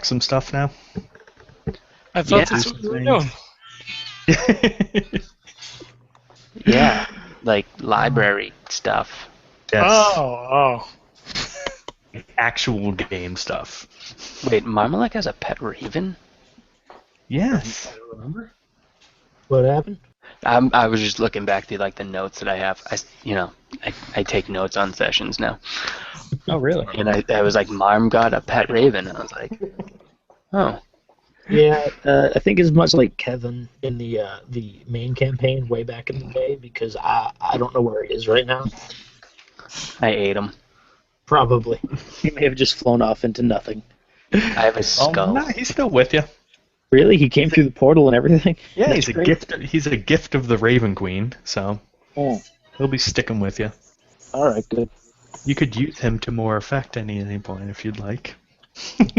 some stuff now? I thought Yeah. that's what we were doing. Yeah, like library stuff. Yes. Oh. Actual game stuff. Wait, Marmalek has a pet raven? Yes. I don't remember. What happened? I was just looking back through like the notes that I have. I take notes on sessions now, Oh, really? and I was like, Marm got a pet raven, and I was like, oh, Yeah, I think as much like Kevin in the main campaign way back in the day, because I don't know where he is right now. I ate him. Probably. He may have just flown off into nothing. I have his Oh, skull. no, he's still with you. Really? He came through the portal and everything? Yeah, That's he's great. a gift. He's a gift of the Raven Queen, so Oh, he'll be sticking with you. all right, good. You could use him to more effect at any point if you'd like.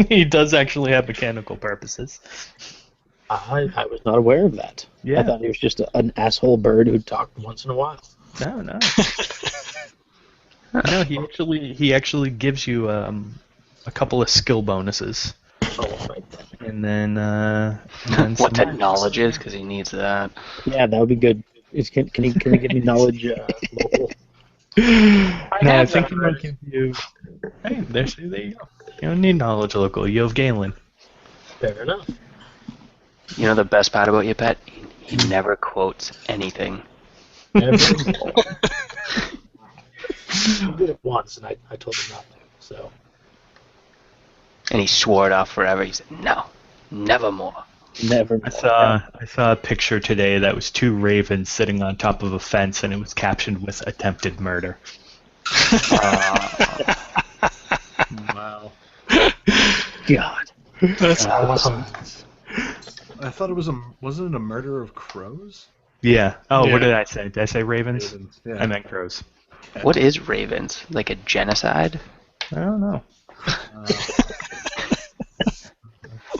He does actually have mechanical purposes. I was not aware of that. Yeah. I thought he was just an asshole bird who talked once in a while. No, no. No, he actually gives you a couple of skill bonuses, Oh, right then. and then What some that knowledge is, because he needs that. Yeah, that would be good. Can he give me knowledge local? No, I have think that he might give you. Hey, there you go. You don't need knowledge local. You have Galen. Fair enough. You know the best part about your pet? He never quotes anything. Never. He did it once, and I told him not to. So And he swore it off forever. He said, no, nevermore. Never. I saw a picture today that was two ravens sitting on top of a fence, and it was captioned with attempted murder. Wow. God. That's awesome. I thought it wasn't it a murder of crows? Yeah. Oh, Yeah. what did I say? Did I say ravens? Ravens, yeah. I meant crows. What is ravens? Like a genocide? I don't know.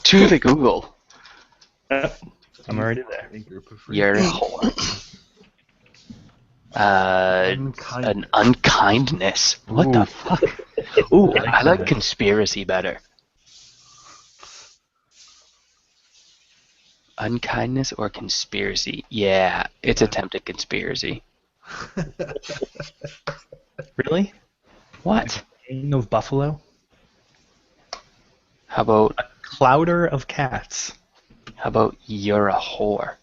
To the Google. I'm already there. A group of You're a freaks. whore. An unkindness. What the fuck? Ooh, I like conspiracy better. Unkindness or conspiracy? Yeah, it's attempted conspiracy. Really? What? King of Buffalo? How about Clouder of cats. you're a whore?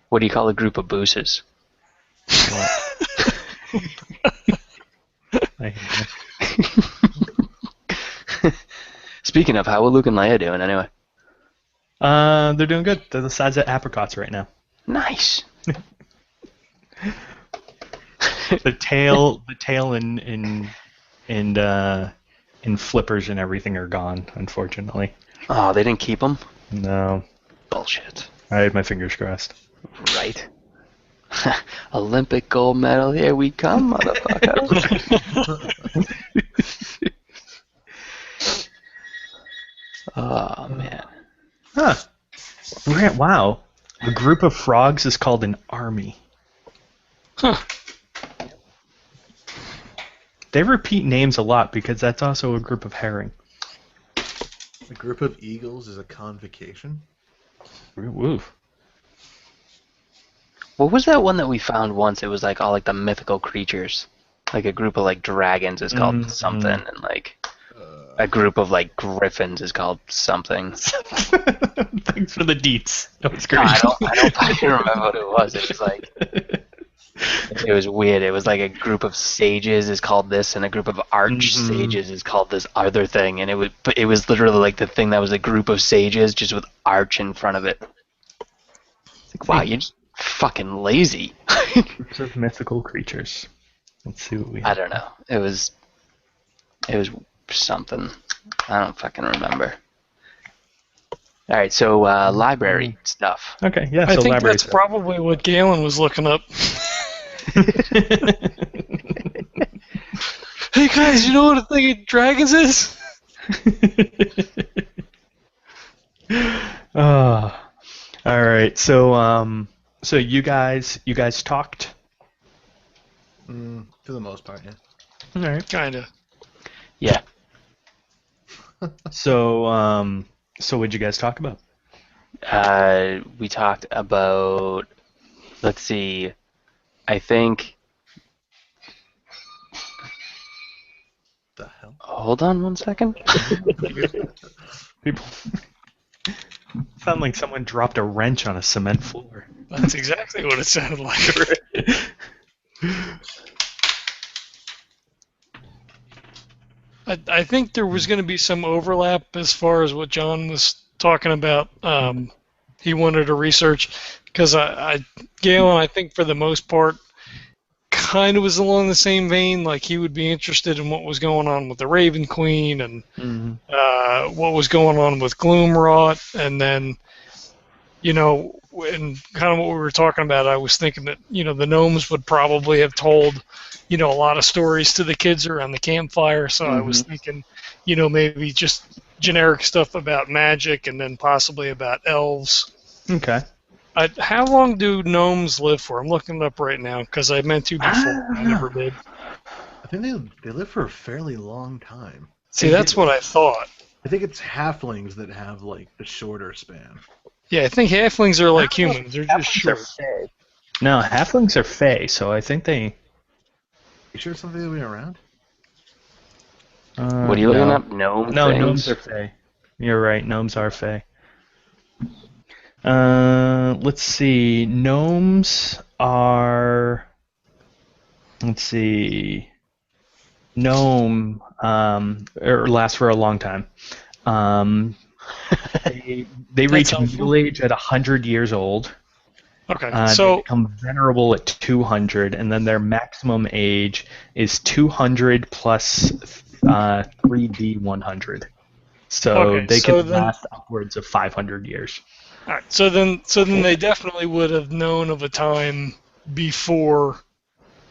What do you call a group of booses? I hate you. Speaking of, how are Luke and Leia doing anyway? They're doing good. They're the size of apricots right now. Nice. The tail and flippers and everything are gone, unfortunately. Oh, they didn't keep them? No, Bullshit. I had my fingers crossed. Right. Olympic gold medal, here we come, motherfucker. Oh, man. Huh. Wow. A group of frogs is called an army. Huh. They repeat names a lot because that's also a group of herring. A group of eagles is a convocation. Woof. What was that one that we found once? It was like all like the mythical creatures. Like a group of like dragons is called something, and like a group of like griffins is called something. Thanks for the deets. That was great. I don't fucking remember what it was. It was like, it was weird. It was like a group of sages is called this, and a group of arch sages is called this other thing, and it was literally like the thing that was a group of sages just with arch in front of it. It's like, wow, you're just fucking lazy. Groups of mythical creatures. Let's see what we I have. don't know. It was something. I don't fucking remember. All right, so library stuff. Okay, yeah, I so think library that's stuff. probably what Galen was looking up. Hey guys, you know what a thing of dragons is? All right. So you guys talked. For the most part, yeah. All right. Kinda. Yeah. So what'd you guys talk about? We talked about. Let's see. I think. The hell? Hold on one second. People sound like someone dropped a wrench on a cement floor. That's exactly what it sounded like. I think there was going to be some overlap as far as what John was talking about. He wanted to research because Galen, I think for the most part, kind of was along the same vein. Like he would be interested in what was going on with the Raven Queen and what was going on with Gloomrot, and then and kind of what we were talking about. I was thinking that the gnomes would probably have told a lot of stories to the kids around the campfire. So I was thinking, maybe just generic stuff about magic and then possibly about elves. Okay. How long do gnomes live for? I'm looking it up right now because I meant to before. I never did. I think they live for a fairly long time. See, that's what I thought. I think it's halflings that have like the shorter span. Yeah, I think halflings are like humans. They're just short. No, halflings are fey, so I think they. You sure it's not the other way around? What are you looking up? Gnome No, things? gnomes are fey. You're right, gnomes are fey. Let's see. Gnomes are. Let's see. Gnome lasts for a long time. They reach middle age at 100 years old. Okay, They so become venerable at 200, and then their maximum age is 200 plus 3d 100. So Okay, they so can then- last upwards of 500 years. all right, so then they definitely would have known of a time before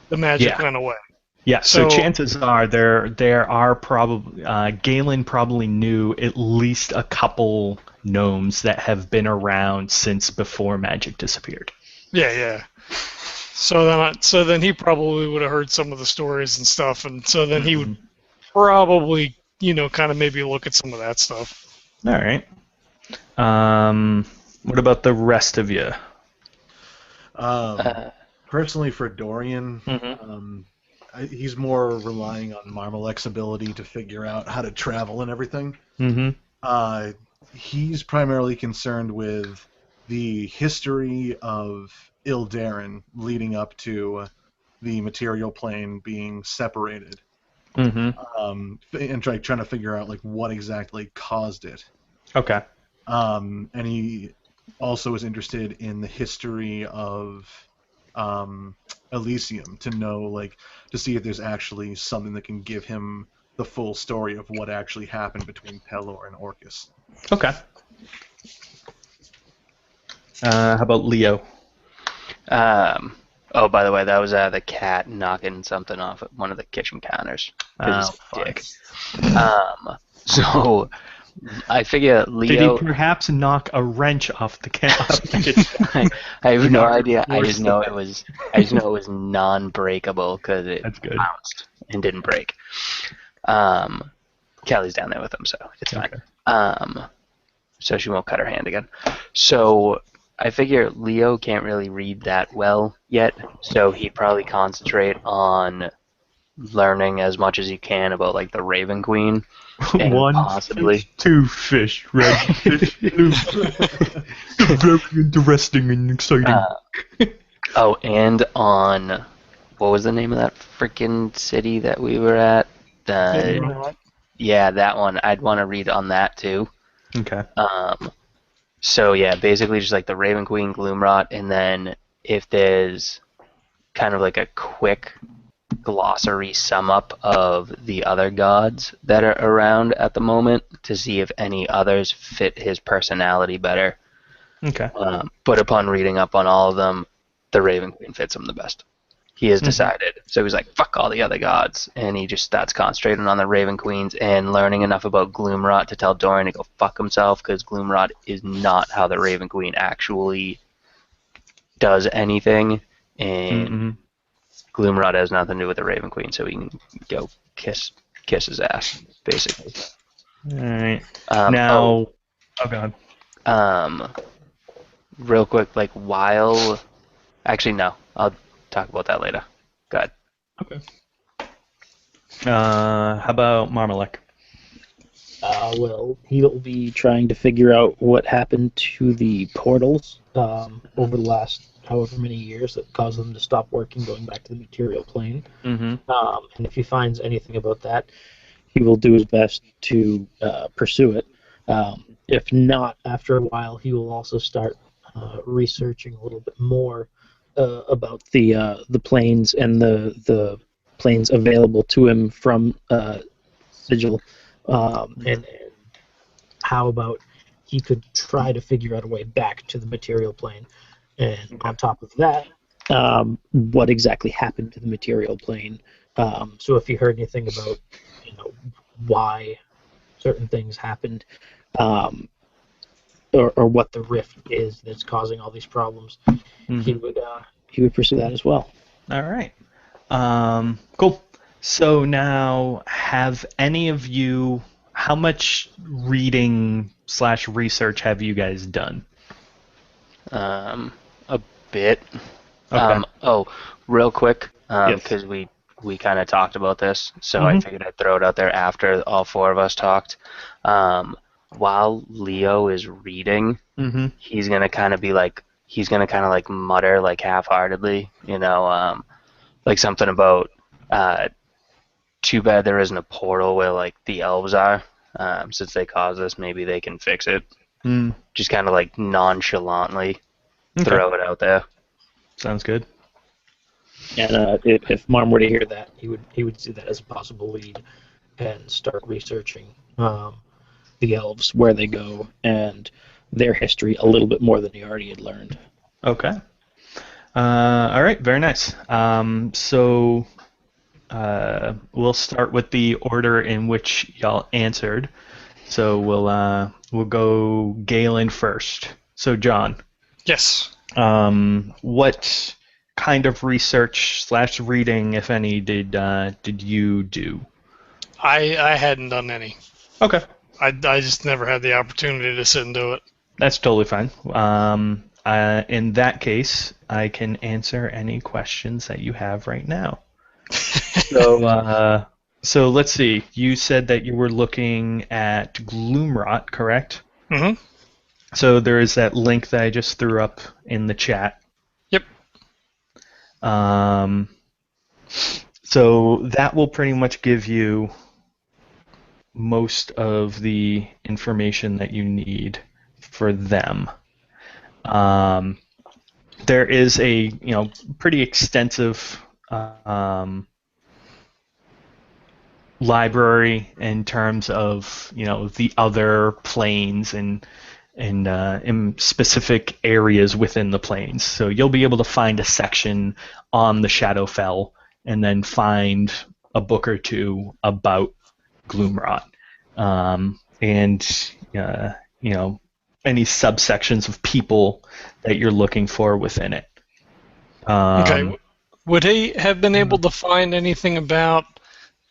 the magic Yeah. went away. Yeah, so So- chances are there are probably Galen probably knew at least a couple gnomes that have been around since before magic disappeared. Yeah. So then he probably would have heard some of the stories and stuff, and so then he would probably kind of maybe look at some of that stuff. All right. What about the rest of you? Personally, for Dorian, he's more relying on Marmalek's ability to figure out how to travel and everything. Mm-hmm. He's primarily concerned with the history of Ildarin leading up to the material plane being separated, Mm-hmm. and trying to figure out like what exactly caused it. Okay. And he also is interested in the history of Elysium to see if there's actually something that can give him the full story of what actually happened between Pelor and Orcus. Okay. How about Leo? Oh, by the way, that was the cat knocking something off of one of the kitchen counters. 'Cause he's a dick. So I figure Did Leo. he perhaps knock a wrench off the can? I have no idea. I Worse just know it was. I just know it was non-breakable because it That's good. bounced and didn't break. Kelly's down there with him, so it's fine. Okay. So she won't cut her hand again. So I figure Leo can't really read that well yet, so he'd probably concentrate on learning as much as he can about like the Raven Queen. And One possibly. fish, two fish, red fish, blue fish. Very interesting and exciting. Oh, and on what was the name of that freaking city that we were at? Yeah, that one. I'd want to read on that too. Okay. So yeah, basically just like the Raven Queen, Gloomrot, and then if there's kind of like a quick glossary sum up of the other gods that are around at the moment to see if any others fit his personality better. Okay. But upon reading up on all of them, the Raven Queen fits him the best. He has decided. So he's like, fuck all the other gods. And he just starts concentrating on the Raven Queens and learning enough about Gloomrot to tell Dorian to go fuck himself, because Gloomrot is not how the Raven Queen actually does anything. And Gloomrot has nothing to do with the Raven Queen, so he can go kiss his ass, basically. All right. Oh, Oh, God. real quick, like while, actually no, I'll talk about that later. Go ahead. Okay. How about Marmalek? Well, he'll be trying to figure out what happened to the portals over the last however many years that caused them to stop working, going back to the material plane. Mm-hmm. And if he finds anything about that, he will do his best to pursue it. If not, after a while, he will also start researching a little bit more about the planes and the planes available to him from Sigil, and how about he could try to figure out a way back to the material plane, and on top of that, what exactly happened to the material plane. So if you heard anything about, why certain things happened, um, or what the rift is that's causing all these problems, he would pursue that as well. All right. Cool. So now, have any of you? How much reading / research have you guys done? A bit. Okay. Oh, real quick, Yes. because we kind of talked about this, so I Mhm. figured I'd throw it out there after all four of us talked. While Leo is reading, Mm-hmm. he's gonna kind of like mutter like half-heartedly, like something about too bad there isn't a portal where like the elves are. Since they caused this, maybe they can fix it. Mm. Just kind of like nonchalantly Okay. throw it out there. Sounds good. And if Marm were to hear that, he would see that as a possible lead and start researching the elves, where they go, and their history a little bit more than he already had learned. Okay. All right. Very nice. So we'll start with the order in which y'all answered. So we'll go Galen first. So John, Yes. what kind of research / reading, if any, did you do? I hadn't done any. Okay. I just never had the opportunity to sit and do it. That's totally fine. In that case, I can answer any questions that you have right now. So let's see. You said that you were looking at Gloomrot, correct? Mm-hmm. So there is that link that I just threw up in the chat. Yep. So that will pretty much give you most of the information that you need for them. There is a pretty extensive library in terms of the other planes and in specific areas within the planes. So you'll be able to find a section on the Shadowfell and then find a book or two about Gloomrot, and any subsections of people that you're looking for within it. Okay. Would he have been able to find anything about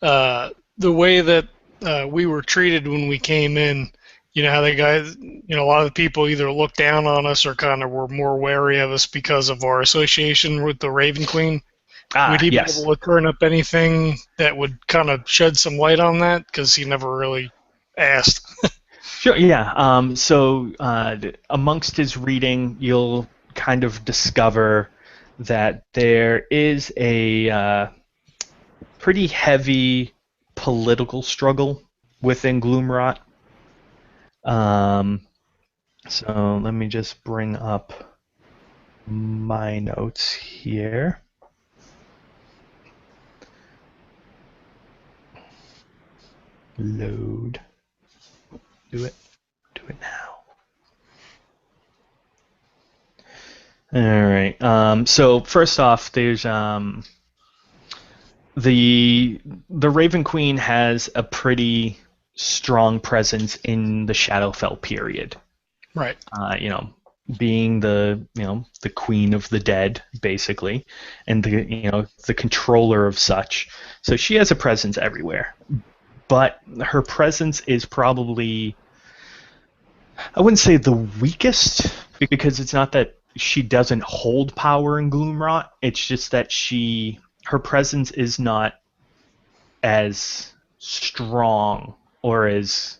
the way that we were treated when we came in? You know how the guys, a lot of the people either looked down on us or kind of were more wary of us because of our association with the Raven Queen. Would he Yes. be able to turn up anything that would kind of shed some light on that? Because he never really asked. Sure, yeah. So amongst his reading, you'll kind of discover that there is a pretty heavy political struggle within Gloomrot. So let me just bring up my notes here. Load. Do it now. All right. So first off, there's the Raven Queen has a pretty strong presence in the Shadowfell period. Right. Being the the queen of the dead, basically, and the controller of such. So she has a presence everywhere. but her presence is probably, I wouldn't say the weakest, because it's not that she doesn't hold power in Gloomrot. It's just that her presence is not as strong or as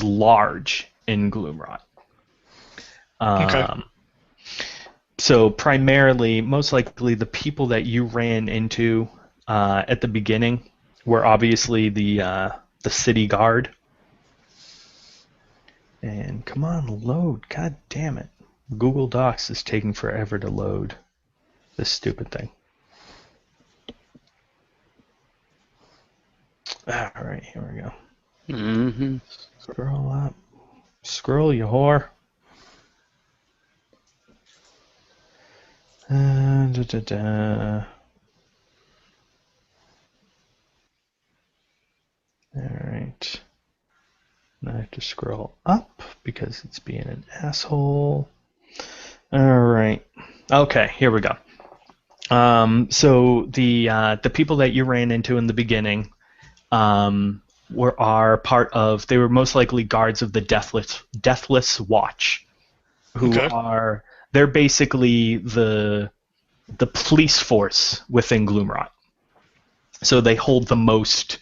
large in Gloomrot. Okay. So primarily, most likely, the people that you ran into at the beginning were obviously the city guard. And come on, load! God damn it! Google Docs is taking forever to load this stupid thing. All right, here we go. Mm-hmm. Scroll up. Scroll, you whore. Alright. Now I have to scroll up because it's being an asshole. Alright. Okay, here we go. So the people that you ran into in the beginning are part of, they were most likely guards of the Deathless Watch, who Okay. they're basically the police force within Gloomrot. So they hold the most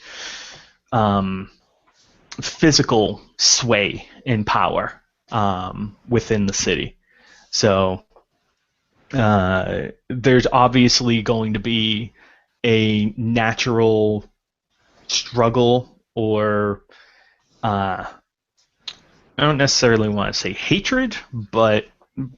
physical sway and power within the city. So there's obviously going to be a natural struggle, or I don't necessarily want to say hatred, but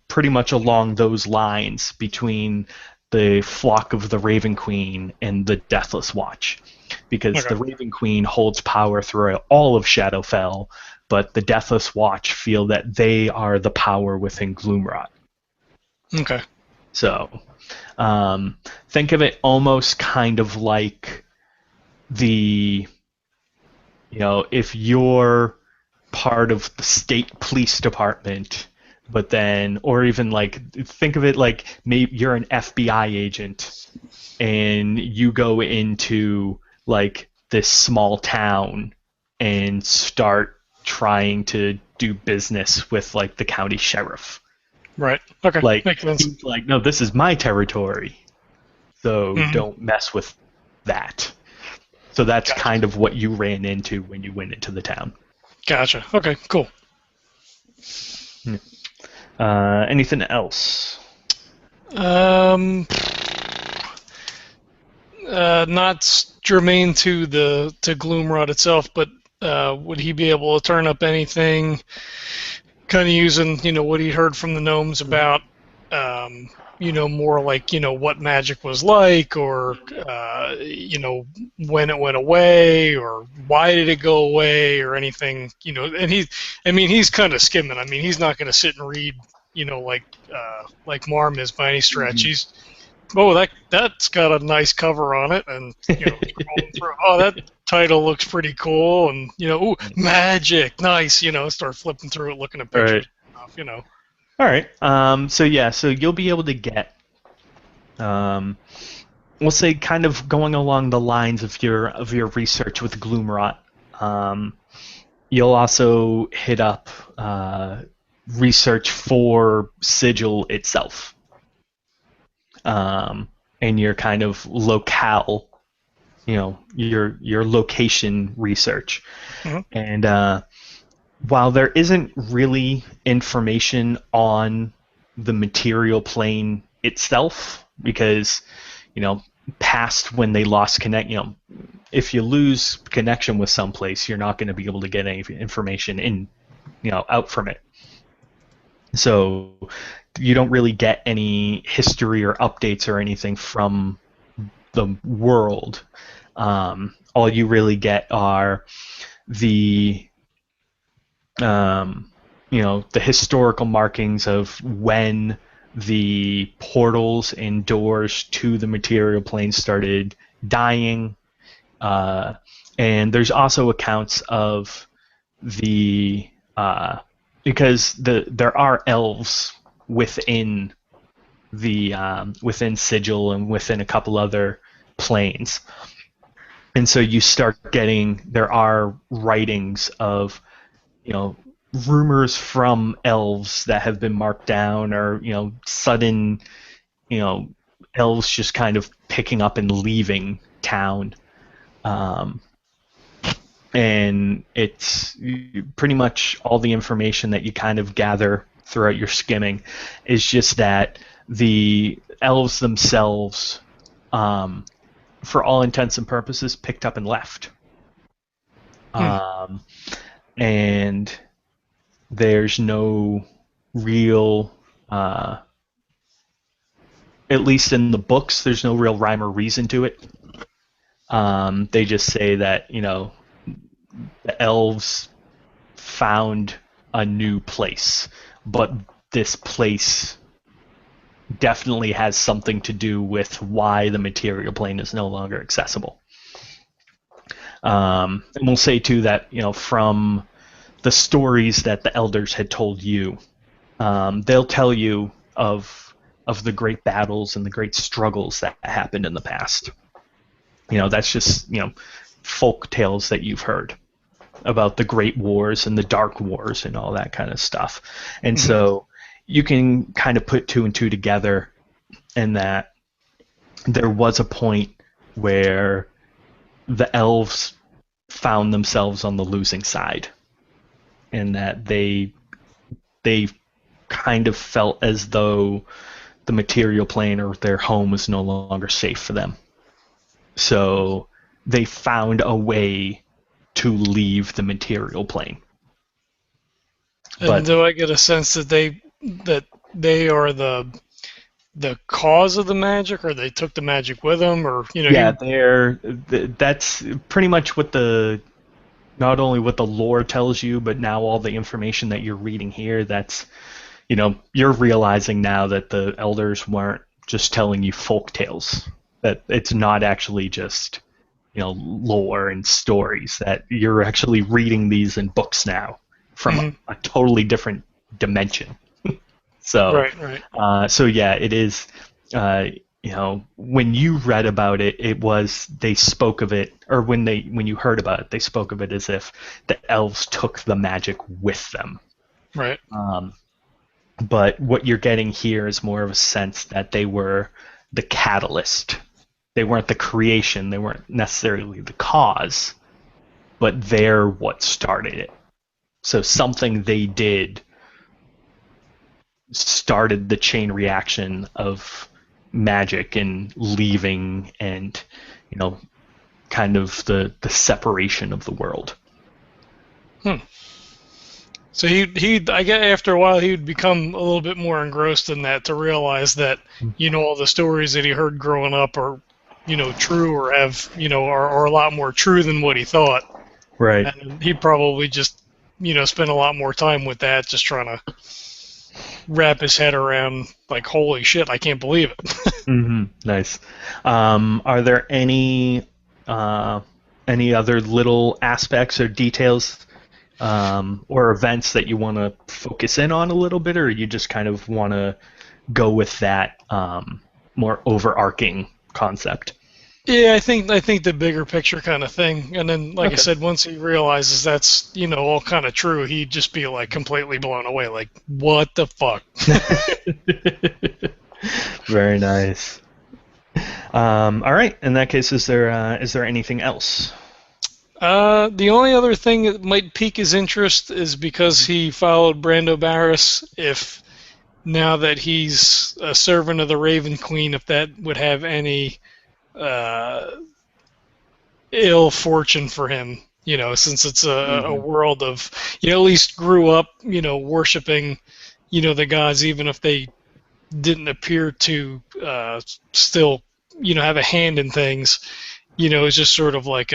pretty much along those lines between the flock of the Raven Queen and the Deathless Watch. Because the Raven Queen holds power throughout all of Shadowfell, but the Deathless Watch feel that they are the power within Gloomrot. Okay. So, think of it almost kind of like if you're part of the state police department, but then, or even think of it like maybe you're an FBI agent and you go into this small town and start trying to do business with the county sheriff. Right. Okay. Makes sense. He's like, no, this is my territory, so don't mess with that. So that's kind of what you ran into when you went into the town. Gotcha. Okay, cool. Anything else? Not germane to Gloomrot itself, but would he be able to turn up anything, kind of using what he heard from the gnomes about, more like what magic was like, or when it went away, or why did it go away, or anything, and he's kind of skimming. I mean, he's not going to sit and read, like Marm is by any stretch. He's that's got a nice cover on it, and scrolling through, that title looks pretty cool, and ooh, magic, nice, start flipping through it, looking at pictures, and stuff, All right. So you'll be able to get, we'll say, kind of going along the lines of your research with Gloomrot. You'll also hit up research for Sigil itself, and your kind of locale, your location research, and while there isn't really information on the material plane itself, because, past when they lost if you lose connection with someplace, you're not going to be able to get any information out from it. So you don't really get any history or updates or anything from the world. All you really get are the historical markings of when the portals and doors to the material plane started dying, and there's also accounts of the because there are elves within the within Sigil and within a couple other planes, And so you start getting, there are writings of, rumors from elves that have been marked down, or, sudden, you know, elves just kind of picking up and leaving town. And it's pretty much all the information that you kind of gather throughout your skimming is just that the elves themselves, for all intents and purposes, picked up and left. And there's no real, at least in the books, there's no real rhyme or reason to it. They just say that, the elves found a new place, but this place definitely has something to do with why the material plane is no longer accessible. And we'll say too that, from the stories that the elders had told you, they'll tell you of the great battles and the great struggles that happened in the past. That's just, folk tales that you've heard about the great wars and the dark wars and all that kind of stuff. And so you can kind of put two and two together, and that there was a point where the elves found themselves on the losing side, and that they kind of felt as though the material plane or their home was no longer safe for them. So they found a way to leave the material plane. And do I get a sense that they are the cause of the magic, or they took the magic with them, or Yeah, that's pretty much what not only what the lore tells you, but now all the information that you're reading here. That's you're realizing now that the elders weren't just telling you folk tales. That it's not actually just lore and stories, that you're actually reading these in books now from a totally different dimension. So, right. So yeah, it is. When you read about it, it was, they spoke of it, or when you heard about it, they spoke of it as if the elves took the magic with them. Right. But what you're getting here is more of a sense that they were the catalyst. They weren't the creation, they weren't necessarily the cause, but they're what started it. So something they did started the chain reaction of magic and leaving, and kind of the separation of the world. So he I guess after a while he would become a little bit more engrossed in that, to realize that all the stories that he heard growing up are true, or have are a lot more true than what he thought. Right. And he'd probably just spend a lot more time with that, just trying to wrap his head around, like, holy shit, I can't believe it. Nice. Are there any other little aspects or details or events that you want to focus in on a little bit, or you just kind of want to go with that more overarching concept? Yeah, I think the bigger picture kind of thing, and then, like I said, once he realizes that's all kind of true, he'd just be like completely blown away, like, what the fuck? Very nice. All right. In that case, is there anything else? The only other thing that might pique his interest is because he followed Brando Barris. If now that he's a servant of the Raven Queen, if that would have any ill fortune for him, since it's a world of, at least grew up, worshiping, the gods, even if they didn't appear to still, have a hand in things. It's just sort of like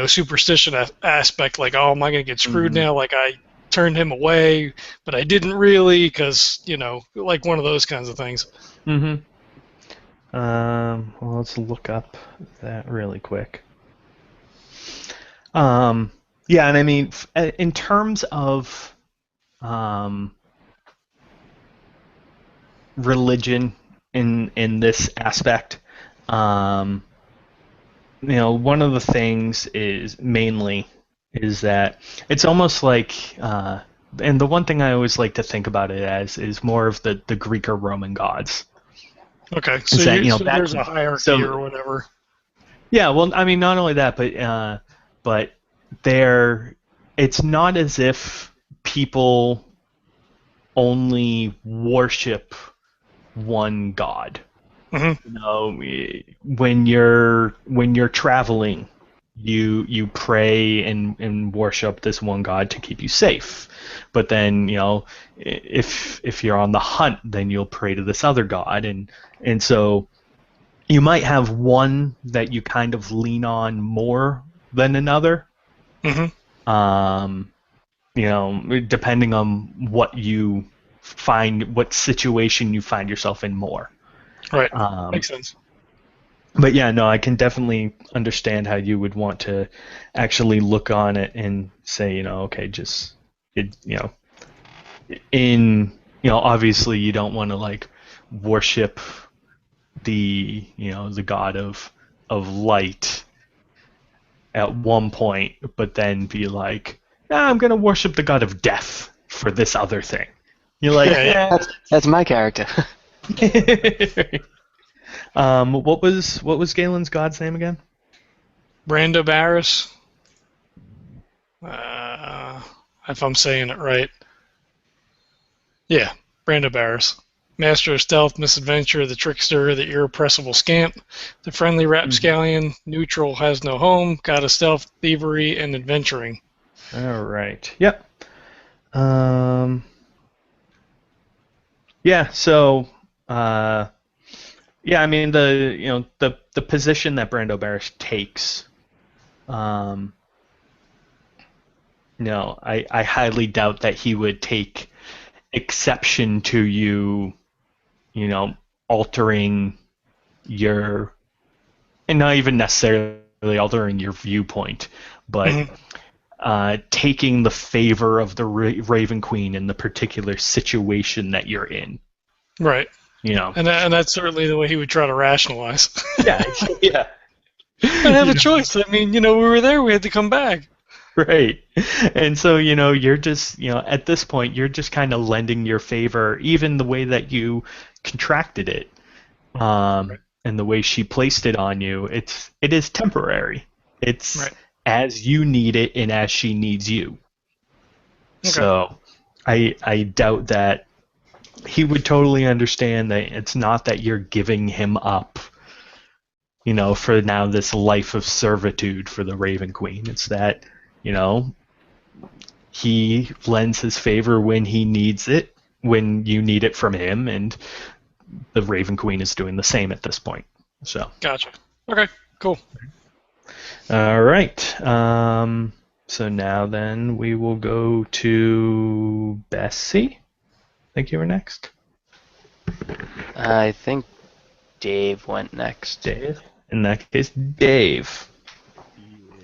superstition aspect, like, oh, am I going to get screwed now? Like, I turned him away, but I didn't really, because, like one of those kinds of things. Well, let's look up that really quick. Yeah, and I mean, in terms of religion in this aspect, one of the things is mainly is that it's almost like, and the one thing I always like to think about it as is more of the Greek or Roman gods. Okay, so, that, so back there's a when- hierarchy so- or whatever. Yeah, well, I mean, not only that, but it's not as if people only worship one god. Mhm. When you're traveling, you pray and worship this one god to keep you safe. But then, if you're on the hunt, then you'll pray to this other god, and so you might have one that you kind of lean on more than another. Mhm. Depending on what situation you find yourself in more. Right. Makes sense. But yeah, no, I can definitely understand how you would want to actually look on it and say, okay, obviously you don't want to like worship the god of light at one point, but then be like, I'm gonna worship the god of death for this other thing. You're like, Yeah. That's my character. what was Galen's god's name again? Brando Barris. If I'm saying it right. Yeah, Brando Barris. Master of Stealth, Misadventure, the Trickster, the Irrepressible Scamp, the Friendly Rapscallion, Neutral, Has No Home, God of Stealth, Thievery, and Adventuring. All right. Yep. Yeah. So. Yeah. I mean the position that Brando Barris takes. I highly doubt that he would take exception to you, altering your, and not even necessarily altering your viewpoint, but taking the favor of the Raven Queen in the particular situation that you're in. Right. And that's certainly the way he would try to rationalize. Yeah. Yeah. I have a choice. I mean, we were there. We had to come back. Right. And so, you're just, at this point, you're just kind of lending your favor, even the way that you contracted it, and the way she placed it on you. It is temporary. It's as you need it and as she needs you. Okay. So I doubt that he would totally understand that it's not that you're giving him up, for now this life of servitude for the Raven Queen. It's that, he lends his favor when he needs it, when you need it from him, and the Raven Queen is doing the same at this point. So. Gotcha. Okay, cool. All right. So now then we will go to Bessie. I think you were next. I think Dave went next. Dave? In that case, Dave.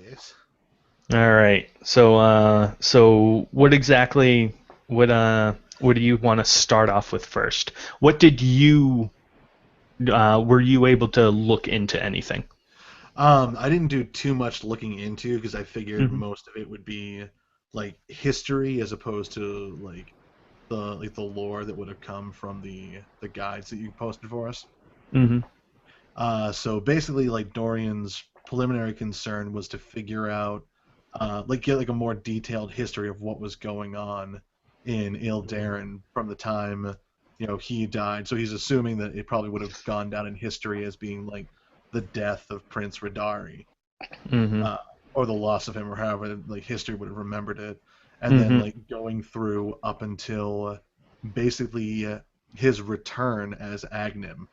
Yes. All right. So what exactly what do you want to start off with first? What did you were you able to look into anything? I didn't do too much looking into because I figured most of it would be like history as opposed to like the lore that would have come from the guides that you posted for us. So basically, like Dorian's preliminary concern was to figure out, get like a more detailed history of what was going on in Ildarin from the time he died. So he's assuming that it probably would have gone down in history as being like the death of Prince Radari, or the loss of him, or however like history would have remembered it, and then like going through up until basically his return as Agnim,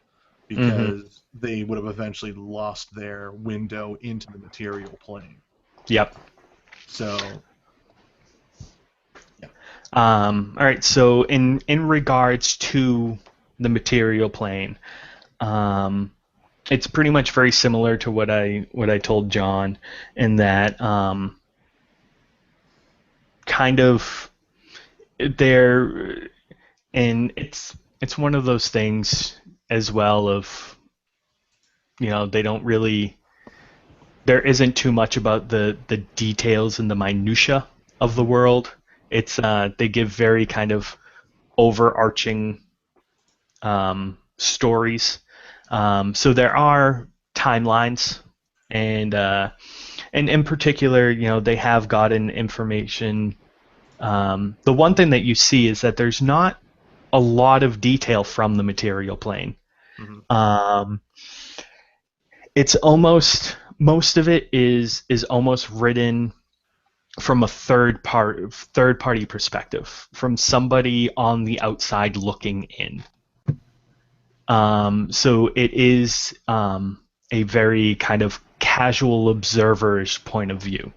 because they would have eventually lost their window into the material plane. Yep. So. Yeah. All right. So in regards to the material plane, it's pretty much very similar to what I told John, in that kind of there, and it's one of those things as well of they don't there isn't too much about the details and the minutia of the world. It's they give very kind of overarching stories. So there are timelines, and in particular, they have gotten information. The one thing that you see is that there's not a lot of detail from the material plane. Mm-hmm. It's almost most of it is almost written from a third party perspective, from somebody on the outside looking in. So it is a very kind of casual observer's point of view.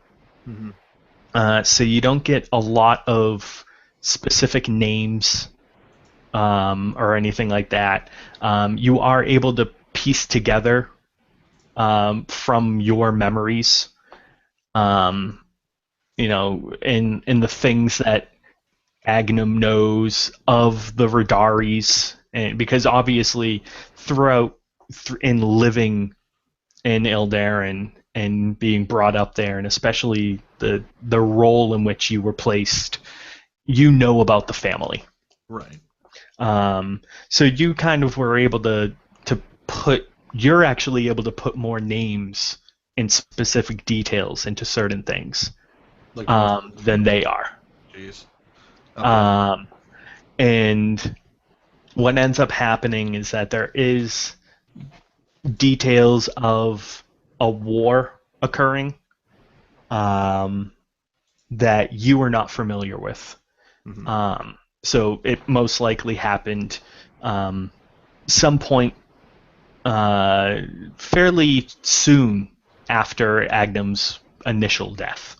Mm-hmm. So you don't get a lot of specific names or anything like that. You are able to piece together from your memories, in the things that Agnum knows of the Radaris, and because obviously in living in Eldarin and being brought up there, and especially the role in which you were placed, about the family. Right. So you kind of were able to put. You're actually able to put more names and specific details into certain things Like than they are. Jeez. Okay. And what ends up happening is that there is details of a war occurring that you are not familiar with. Mm-hmm. So it most likely happened some point fairly soon after Agnum's initial death.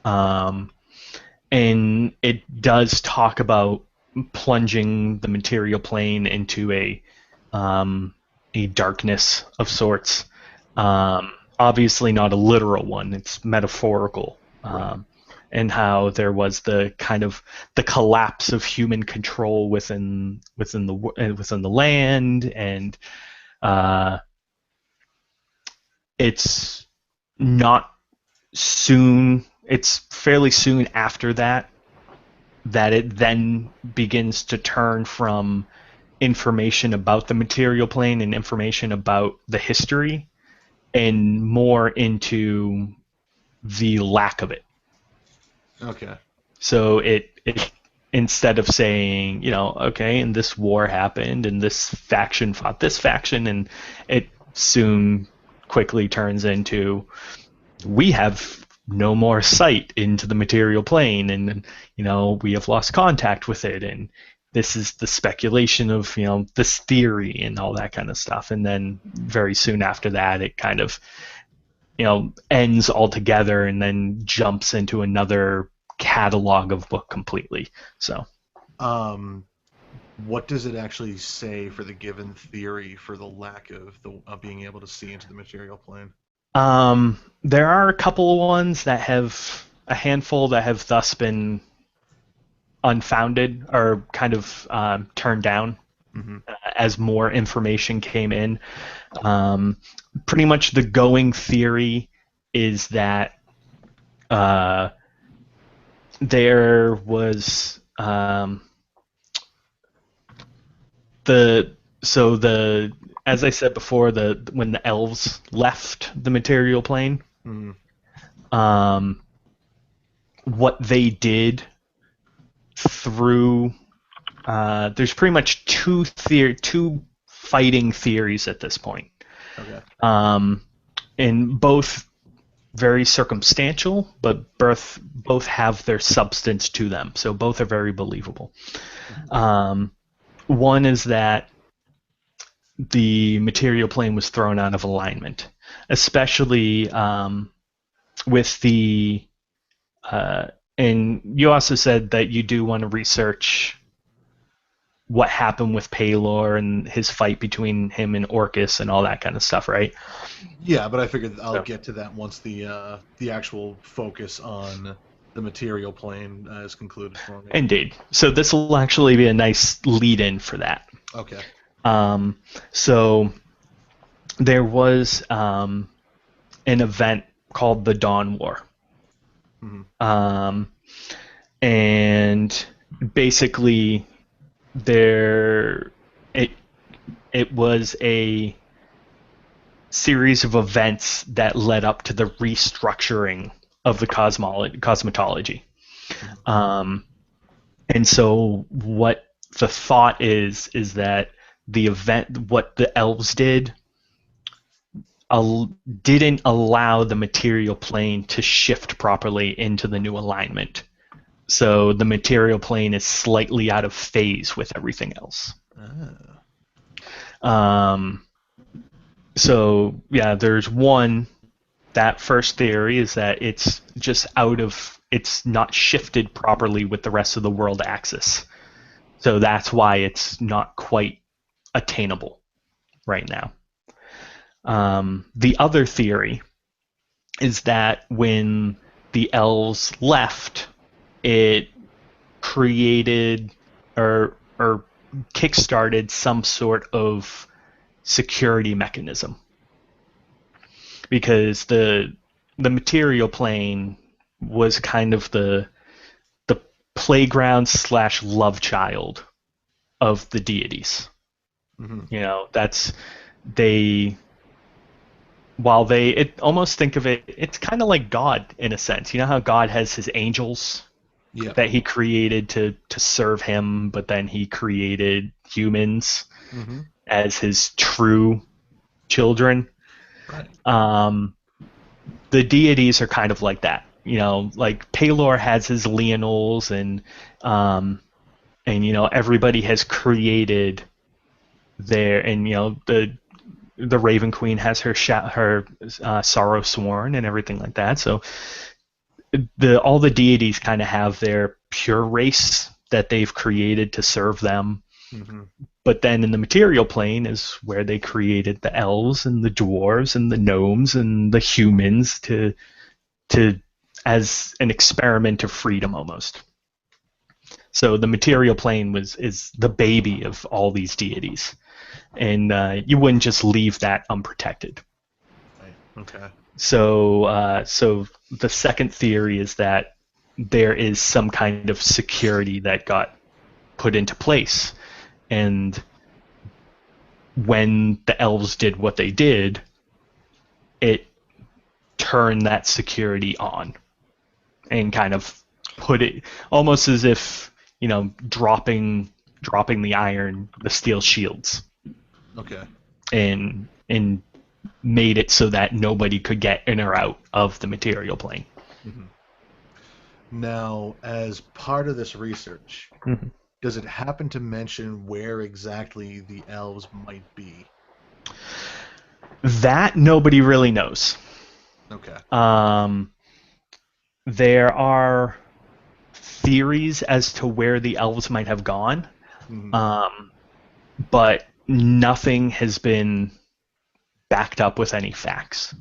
And it does talk about plunging the material plane into a darkness of sorts. Obviously not a literal one, it's metaphorical. Right. And how there was the kind of the collapse of human control within the land, and it's not soon. It's fairly soon after that it then begins to turn from information about the material plane and information about the history, and more into the lack of it. Okay. So it instead of saying, okay, and this war happened and this faction fought this faction, and it soon quickly turns into, we have no more sight into the material plane, and we have lost contact with it, and this is the speculation of this theory and all that kind of stuff. And then very soon after that, it kind of ends altogether, and then jumps into another catalog of book completely. So what does it actually say for the given theory for the lack of being able to see into the material plane? There are a couple of ones that have a handful that have thus been unfounded or kind of turned down. Mm-hmm. As more information came in. Pretty much the going theory is that there was as I said before, when the elves left the material plane, Mm-hmm. What they did through there's pretty much two fighting theories at this point. Okay. And both very circumstantial, but both have their substance to them, so both are very believable. One is that the material plane was thrown out of alignment, especially with the and you also said that you do want to research what happened with Paylor and his fight between him and Orcus and all that kind of stuff, right? Yeah, but I figured I'll get to that once the actual focus on the material plane is concluded for me. Indeed. So this will actually be a nice lead-in for that. Okay. So there was an event called the Dawn War. Mhm. And basically there it was a series of events that led up to the restructuring of the cosmetology. And so what the thought is that the event, what the elves did, didn't allow the material plane to shift properly into the new alignment. So the material plane is slightly out of phase with everything else. So yeah, there's one. That first theory is that it's just it's not shifted properly with the rest of the world axis. So that's why it's not quite attainable right now. The other theory is that when the elves left, it created or kickstarted some sort of security mechanism, because the material plane was kind of the playground / love child of the deities. Mhm. You know, that's they while it almost think of it, it's kind of like God in a sense. You know how God has his angels Yeah. that he created to serve him, but then he created humans Mhm. as his true children. Right. The deities are kind of like that. You know, like Pelor has his Leonals, and you know, everybody has created and you know, the Raven Queen has her Sorrow Sworn and everything like that. So all the deities kind of have their pure race that they've created to serve them. Mhm. But then in the material plane is where they created the elves and the dwarves and the gnomes and the humans to as an experiment of freedom almost. So the material plane is the baby of all these deities, and you wouldn't just leave that unprotected. Right. Okay. So the second theory is that there is some kind of security that got put into place, and when the elves did what they did, it turned that security on and kind of put it almost as if, you know, dropping the steel shields, Okay. and made it so that nobody could get in or out of the material plane. Mhm. Now, as part of this research, Mhm. does it happen to mention where exactly the elves might be? That nobody really knows. Okay. There are theories as to where the elves might have gone, Mhm. but nothing has been backed up with any facts.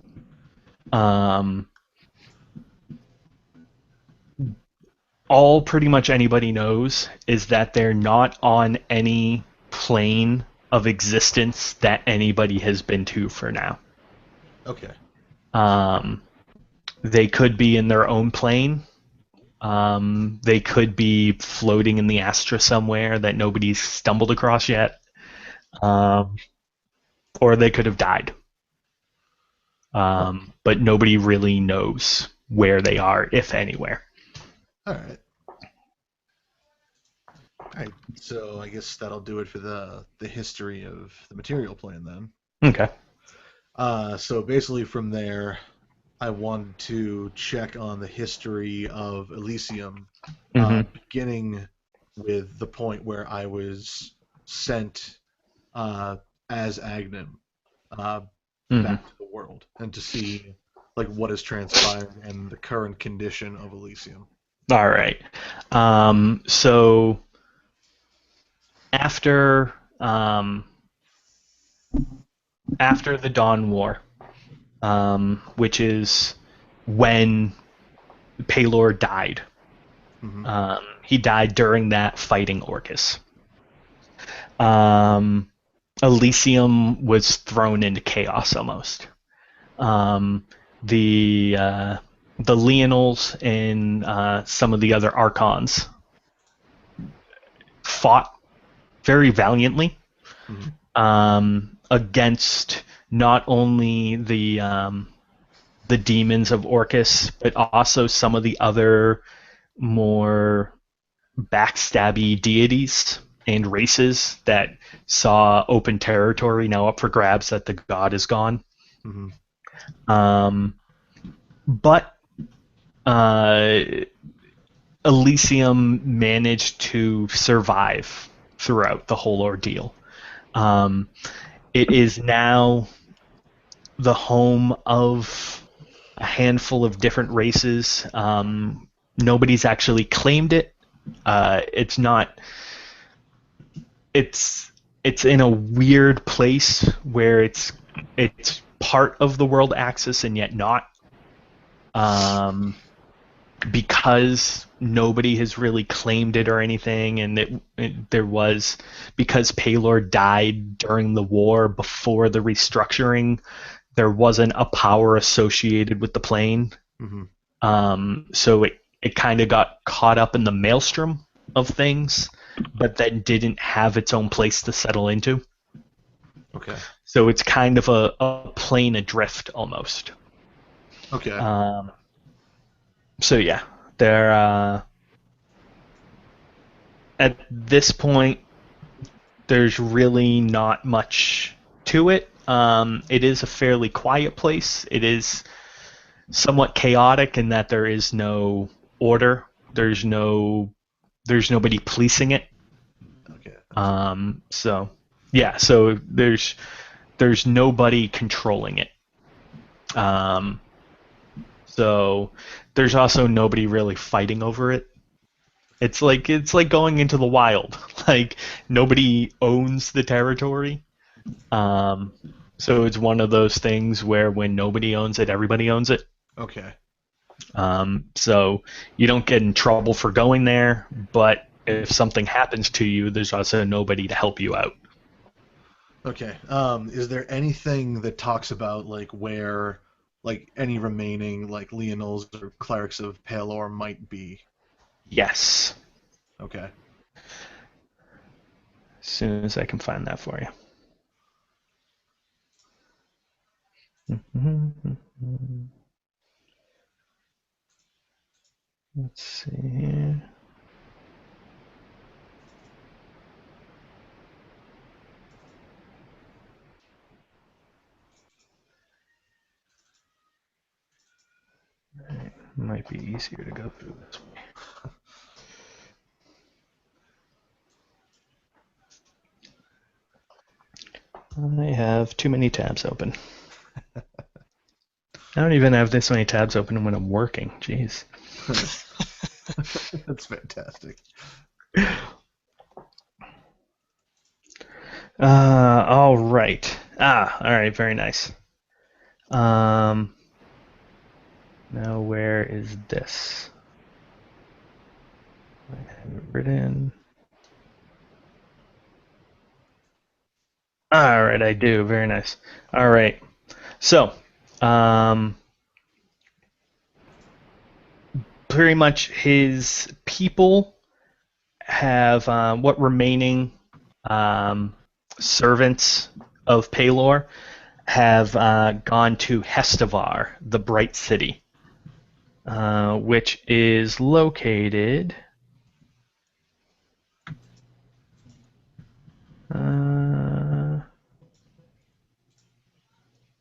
All pretty much anybody knows is that they're not on any plane of existence that anybody has been to for now. Okay. They could be in their own plane. They could be floating in the Astra somewhere that nobody's stumbled across yet. Or they could have died. But nobody really knows where they are, if anywhere. All right. All right. So I guess that'll do it for the history of the material plane then. Okay. So basically from there, I wanted to check on the history of Elysium, beginning with the point where I was sent as Agnan back to the world, and to see like what has transpired and the current condition of Elysium. All right. So after after the Dawn War, which is when Pelor died. He died during that fighting Orcus. Elysium was thrown into chaos almost. the Leonals and some of the other Archons fought very valiantly against not only the demons of Orcus, but also some of the other more backstabby deities and races that saw open territory now up for grabs that the god is gone. But Elysium managed to survive throughout the whole ordeal. It is now the home of a handful of different races. Nobody's actually claimed it. It's not. It's in a weird place where it's part of the world axis and yet not. Because nobody has really claimed it or anything, and there was, because Paylor died during the war before the restructuring, there wasn't a power associated with the plane. So it kind of got caught up in the maelstrom of things, but then didn't have its own place to settle into. Okay. So it's kind of a plane adrift almost. Okay. So yeah, they're at this point, there's really not much to it. It is a fairly quiet place. It is somewhat chaotic in that there is no order. There's nobody policing it. Okay. So yeah, so there's nobody controlling it. So there's also nobody really fighting over it. It's like going into the wild. Like, nobody owns the territory. So it's one of those things where when nobody owns it, everybody owns it. Okay. So you don't get in trouble for going there, but if something happens to you, there's also nobody to help you out. Okay. Is there anything that talks about like where like any remaining like Leonals or clerics of Paylor might be? Yes. Okay. As soon as I can find that for you. Let's see here. Right. Might be easier to go through this way. I have too many tabs open. I don't even have this many tabs open when I'm working. Jeez. That's fantastic. All right. All right. Very nice. Now where is this? I have it written. All right, I do. Very nice. All right. So, pretty much his people have what remaining servants of Paylor have gone to Hestavar, the Bright City, which is located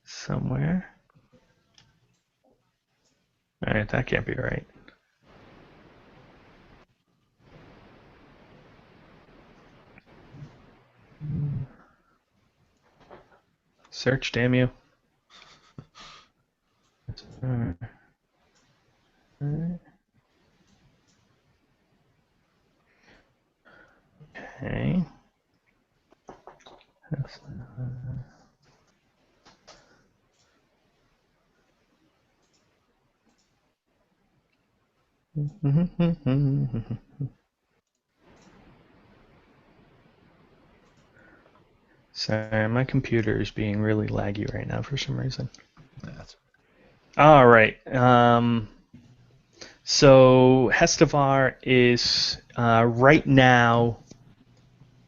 somewhere. All right, that can't be right. Search, damn you. Okay. Sorry, my computer is being really laggy right now for some reason. That's All right. So Hestevar is right now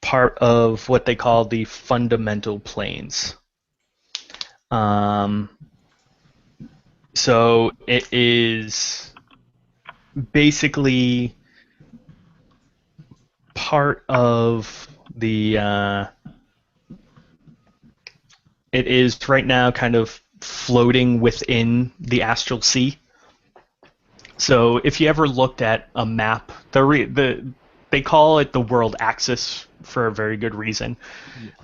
part of what they call the fundamental planes. So it is basically part of the. It is right now kind of floating within the astral sea. So if you ever looked at a map, they call it the world axis for a very good reason.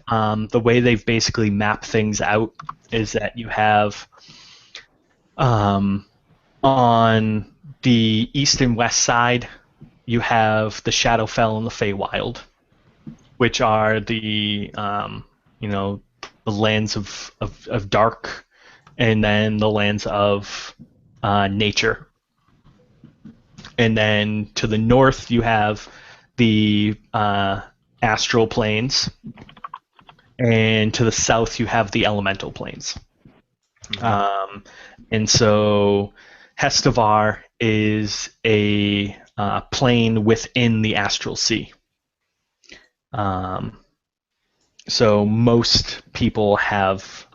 The way they've basically mapped things out is that you have on the east and west side, you have the Shadowfell and the Feywild, which are the the lands of dark, and then the lands of nature. And then to the north, you have the astral planes, and to the south, you have the elemental planes. And so Hestevar is a plane within the astral sea. So most people have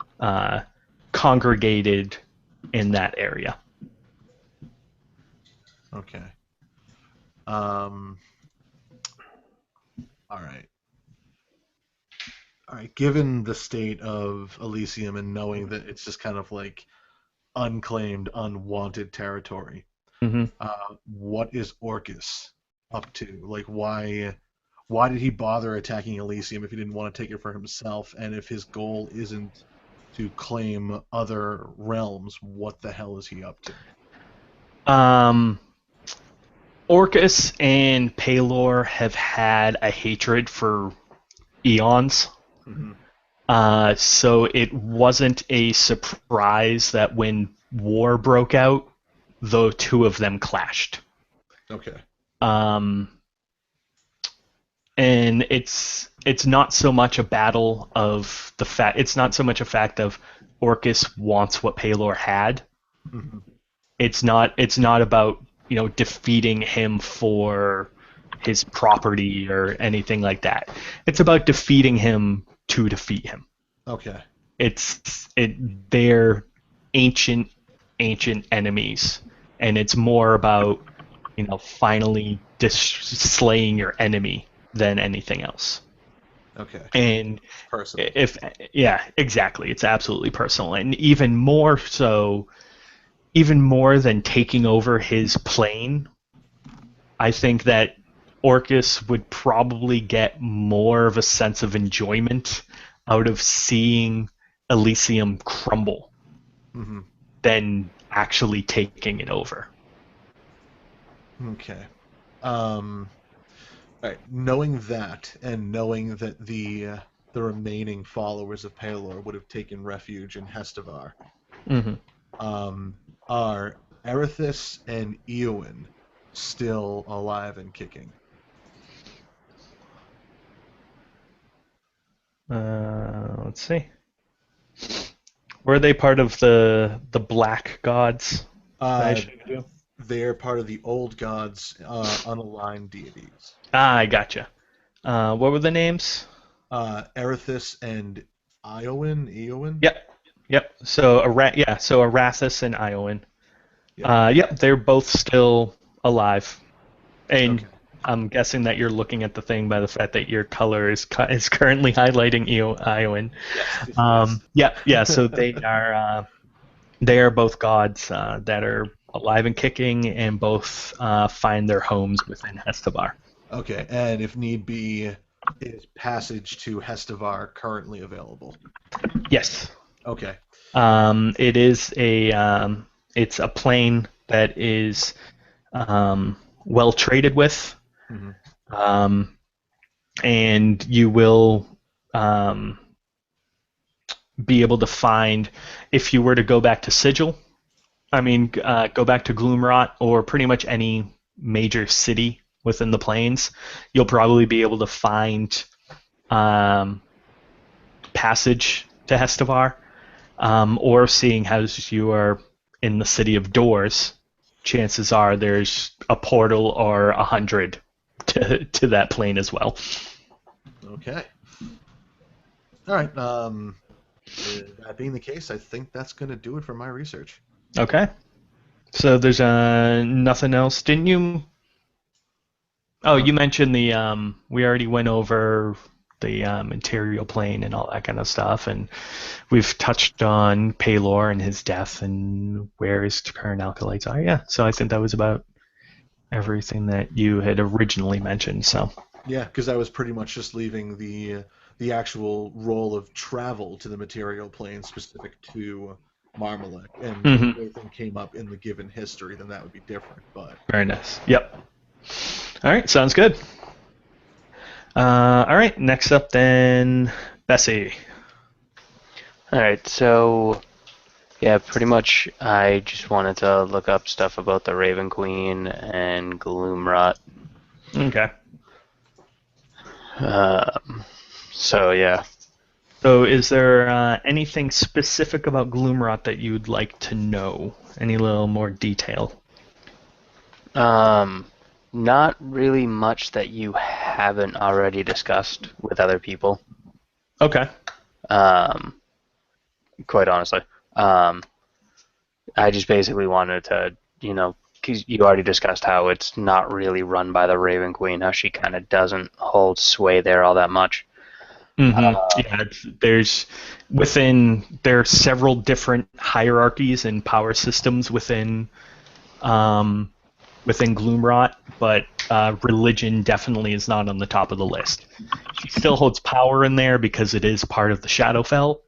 congregated in that area. Okay. All right. All right. Given the state of Elysium and knowing that it's just kind of like unclaimed, unwanted territory, Mm-hmm. what is Orcus up to? Like, why did he bother attacking Elysium if he didn't want to take it for himself? And if his goal isn't to claim other realms, what the hell is he up to? Orcus and Pelor have had a hatred for eons. Mm-hmm. So it wasn't a surprise that when war broke out, the two of them clashed. Okay. And it's not so much a battle of the fact. It's not so much a fact of Orcus wants what Pelor had. Mm-hmm. It's not about defeating him for his property or anything like that. It's about defeating him to defeat him. Okay. They're ancient enemies, and it's more about finally slaying your enemy than anything else. Okay. And Personal. Exactly, it's absolutely personal, and even more than taking over his plane, I think that Orcus would probably get more of a sense of enjoyment out of seeing Elysium crumble Mm-hmm. than actually taking it over. Okay. All right. Knowing that, and knowing that the remaining followers of Pelor would have taken refuge in Hestevar, Mm-hmm. are Erithus and Eowyn still alive and kicking? Let's see. Were they part of the Black Gods? They're part of the old gods, unaligned deities. I gotcha. What were the names? Erithus and Eowyn? Yep. So Arathis and Iowan. Yep, they're both still alive. And Okay. I'm guessing that you're looking at the thing by the fact that your color is currently highlighting Iowan. Yes. Yeah. So they are both gods that are alive and kicking, and both find their homes within Hestevar. Okay, and if need be, is passage to Hestevar currently available? Yes. Okay. It is it's a plane that is well traded with, Mm-hmm. and you will be able to find, if you were to go back to Sigil, go back to Gloomrot, or pretty much any major city within the plains, you'll probably be able to find passage to Hestevar, or seeing as you are in the city of Doors, chances are there's a portal or 100 to that plane as well. Okay. All right. That being the case, I think that's going to do it for my research. Okay. So there's nothing else. Didn't you? Oh, you mentioned the we already went over the material plane and all that kind of stuff, and we've touched on Paylor and his death and where his current alkalites are. Yeah. So I think that was about everything that you had originally mentioned. So. Yeah, because I was pretty much just leaving the actual role of travel to the material plane specific to Marmalek, and if anything came up in the given history, then that would be different. But very nice. Yep. All right, sounds good. All right, next up then, Bessie. All right, so yeah, pretty much I just wanted to look up stuff about the Raven Queen and Gloomrot. Okay. So yeah. So is there anything specific about Gloomrot that you'd like to know? Any little more detail? Not really much that you haven't already discussed with other people. Okay. Quite honestly. I just basically wanted to, because you already discussed how it's not really run by the Raven Queen, how she kind of doesn't hold sway there all that much. Yeah, there are several different hierarchies and power systems within Gloomrot, but religion definitely is not on the top of the list. She still holds power in there because it is part of the Shadowfell,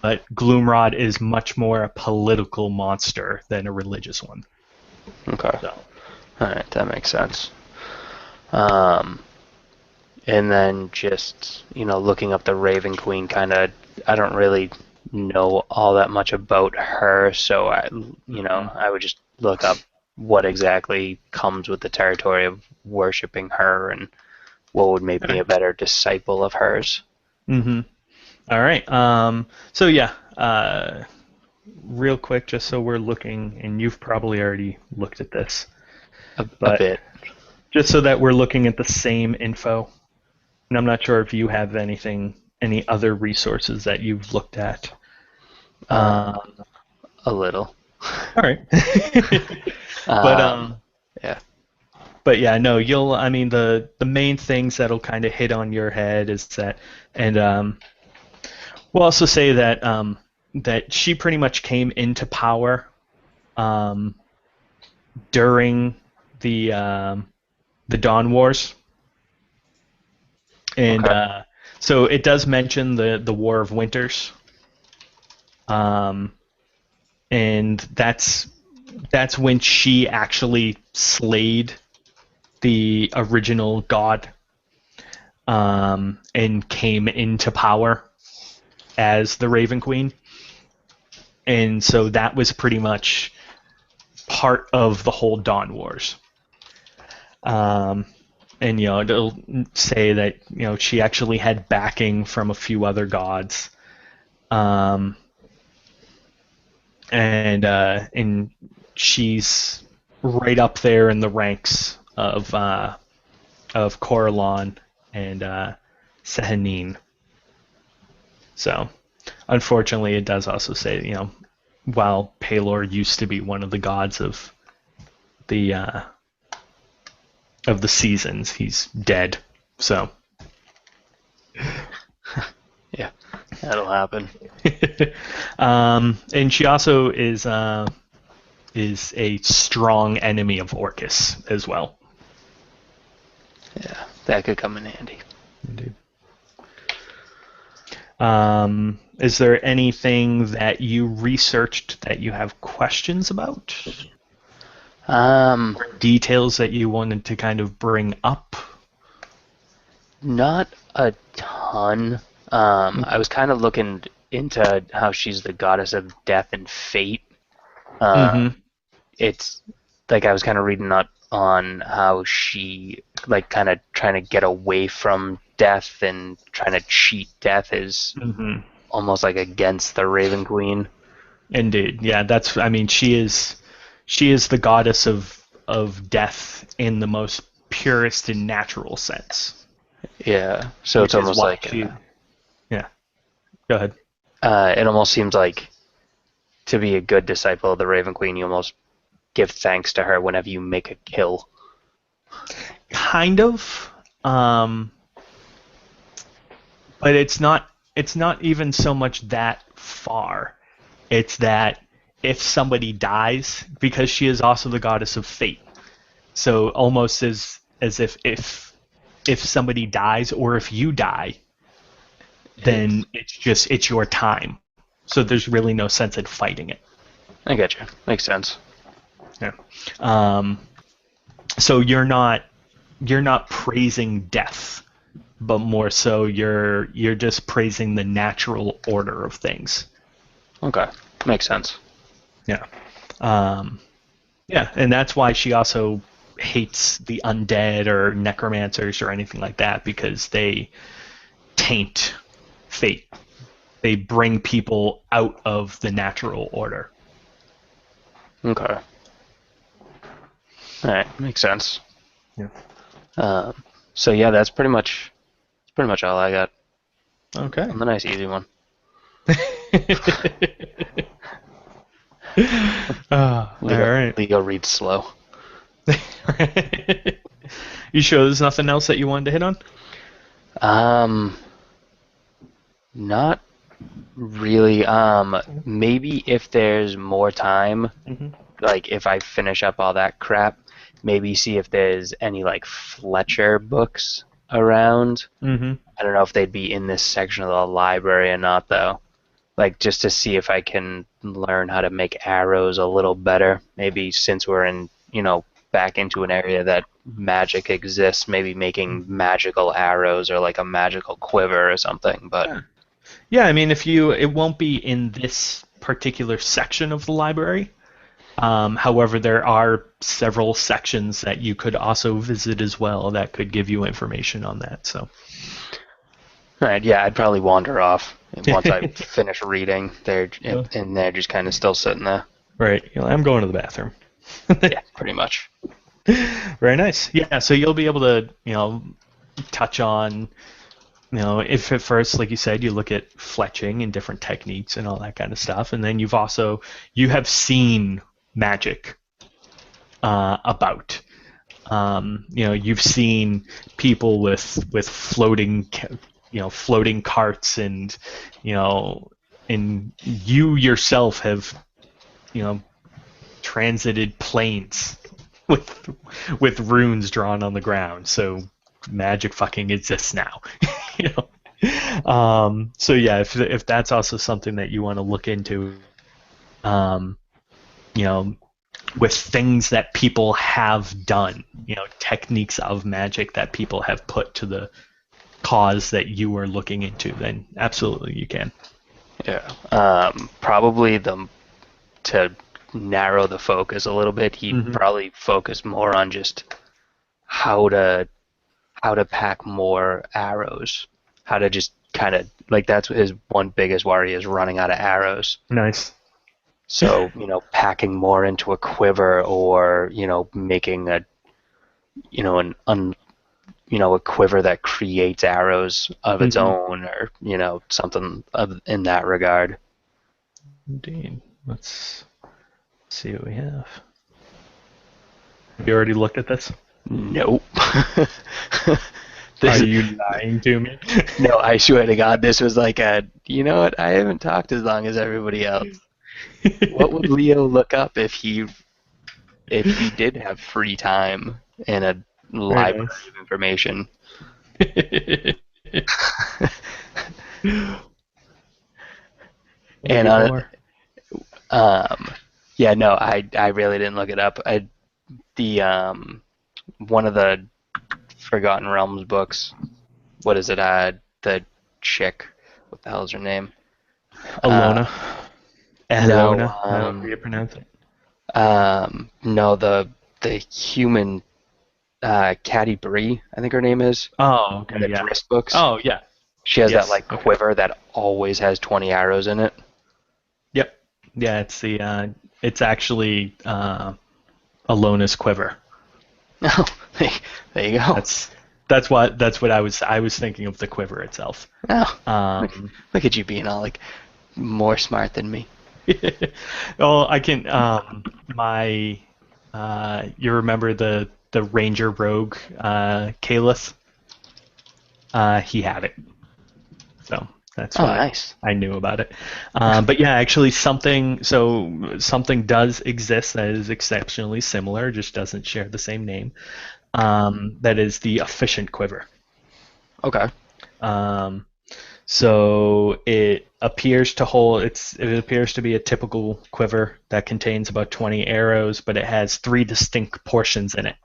but Gloomrot is much more a political monster than a religious one. Okay. So. Alright, that makes sense. And then just, looking up the Raven Queen, I don't really know all that much about her, so I would just look up what exactly comes with the territory of worshipping her and what would make me a better disciple of hers. Mm-hmm. All right. So yeah, real quick, just so we're looking, and you've probably already looked at this. A bit. Just so that we're looking at the same info. And I'm not sure if you have any other resources that you've looked at. A little. All right. Yeah. But yeah, no, the main things that'll kind of hit on your head is that, and we'll also say that that she pretty much came into power during the Dawn Wars. And Okay. so it does mention the War of Winters, and that's when she actually slayed the original god, and came into power as the Raven Queen, and so that was pretty much part of the whole Dawn Wars. And it'll say that she actually had backing from a few other gods, and she's right up there in the ranks of Corellon and Sehanine. So, unfortunately, it does also say while Paylor used to be one of the gods of the seasons, he's dead. So Yeah, that'll happen. And she also is a strong enemy of Orcus as well. Yeah, that could come in handy. Indeed. Is there anything that you researched that you have questions about? Details that you wanted to kind of bring up? Not a ton. I was kind of looking into how she's the goddess of death and fate. It's like I was kind of reading up on how she kind of trying to get away from death and trying to cheat death is almost like against the Raven Queen. Indeed. Yeah, that's. I mean, she is the goddess of death in the most purest and natural sense. Yeah. So Which it's is almost why like yeah. Go ahead. it almost seems like to be a good disciple of the Raven Queen, you almost give thanks to her whenever you make a kill. Kind of. But it's not. It's not even so much that far. It's that if somebody dies, because she is also the goddess of fate. So almost as if somebody dies or if you die, then it's your time. So there's really no sense in fighting it. I get you. Makes sense. Yeah. So you're not praising death, but more so you're just praising the natural order of things. Okay. Makes sense. Yeah. Yeah, and that's why she also hates the undead or necromancers or anything like that, because they taint fate. They bring people out of the natural order. Okay. All right. Makes sense. Yeah. So yeah, that's pretty much all I got. Okay. I'm a nice easy one. All right. Leo reads slow. You sure there's nothing else that you wanted to hit on? Not really. Maybe if there's more time, like if I finish up all that crap, maybe see if there's any like Fletcher books around. Mm-hmm. I don't know if they'd be in this section of the library or not, though. Like just to see if I can learn how to make arrows a little better. Maybe since we're in, back into an area that magic exists, maybe making magical arrows or like a magical quiver or something. But yeah, I mean, it won't be in this particular section of the library. However, there are several sections that you could also visit as well that could give you information on that. So. Right, yeah, I'd probably wander off once I finish reading. And they're just kind of still sitting there. Right, I'm going to the bathroom. Yeah, pretty much. Very nice. Yeah, so you'll be able to, touch on, if at first, like you said, you look at fletching and different techniques and all that kind of stuff, and then you have seen magic about. You've seen people with floating floating carts, and and you yourself have transited planes with runes drawn on the ground. So magic fucking exists now. So yeah, if that's also something that you want to look into, with things that people have done, techniques of magic that people have put to the cause that you are looking into, then absolutely you can. Yeah. Probably to narrow the focus a little bit, he'd probably focus more on just how to pack more arrows, how to just kind of like, that's his one biggest worry, is running out of arrows. Nice. So packing more into a quiver, or making a a quiver that creates arrows of its own, or something in that regard. Indeed. Let's see what we have. Have you already looked at this? Nope. Are you lying to me? No, I swear to God, this was like you know what? I haven't talked as long as everybody else. What would Leo look up if he did have free time and a library of information? And yeah, no, I really didn't look it up. One of the Forgotten Realms books. What is it? The chick. What the hell is her name? Alona. No, How do you pronounce it? No, the human, Caddy Bree, I think her name is. Oh, In the okay, yeah. Drist books. Oh, yeah. She has Yes, that like okay. quiver that always has 20 arrows in it. Yep. Yeah, it's actually Alona's quiver. Oh, there you go. That's what I was thinking of, the quiver itself. Oh, look at you being all like more smart than me. Well, I can you remember the Ranger Rogue Caliph? He had it. So that's Oh, why nice. I knew about it. But yeah, actually something does exist that is exceptionally similar, just doesn't share the same name. That is the efficient quiver. Okay. So it appears to be a typical quiver that contains about 20 arrows, but it has 3 distinct portions in it.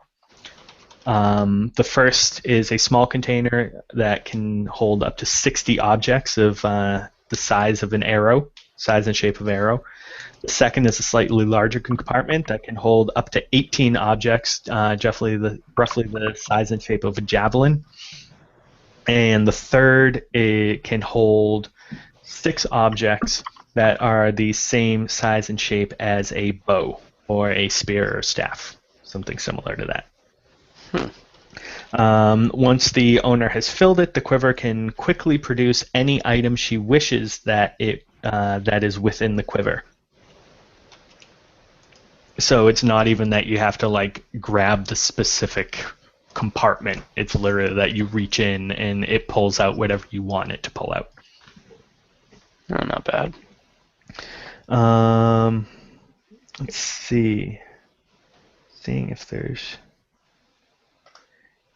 The first is a small container that can hold up to 60 objects of the size and shape of arrow. The second is a slightly larger compartment that can hold up to 18 objects, roughly the size and shape of a javelin. And the third, it can hold 6 objects that are the same size and shape as a bow or a spear or staff, something similar to that. Once the owner has filled it, the quiver can quickly produce any item she wishes that is within the quiver. So it's not even that you have to like grab the specific compartment. It's literally that you reach in and it pulls out whatever you want it to pull out. Oh, not bad. Let's see. Seeing if there's...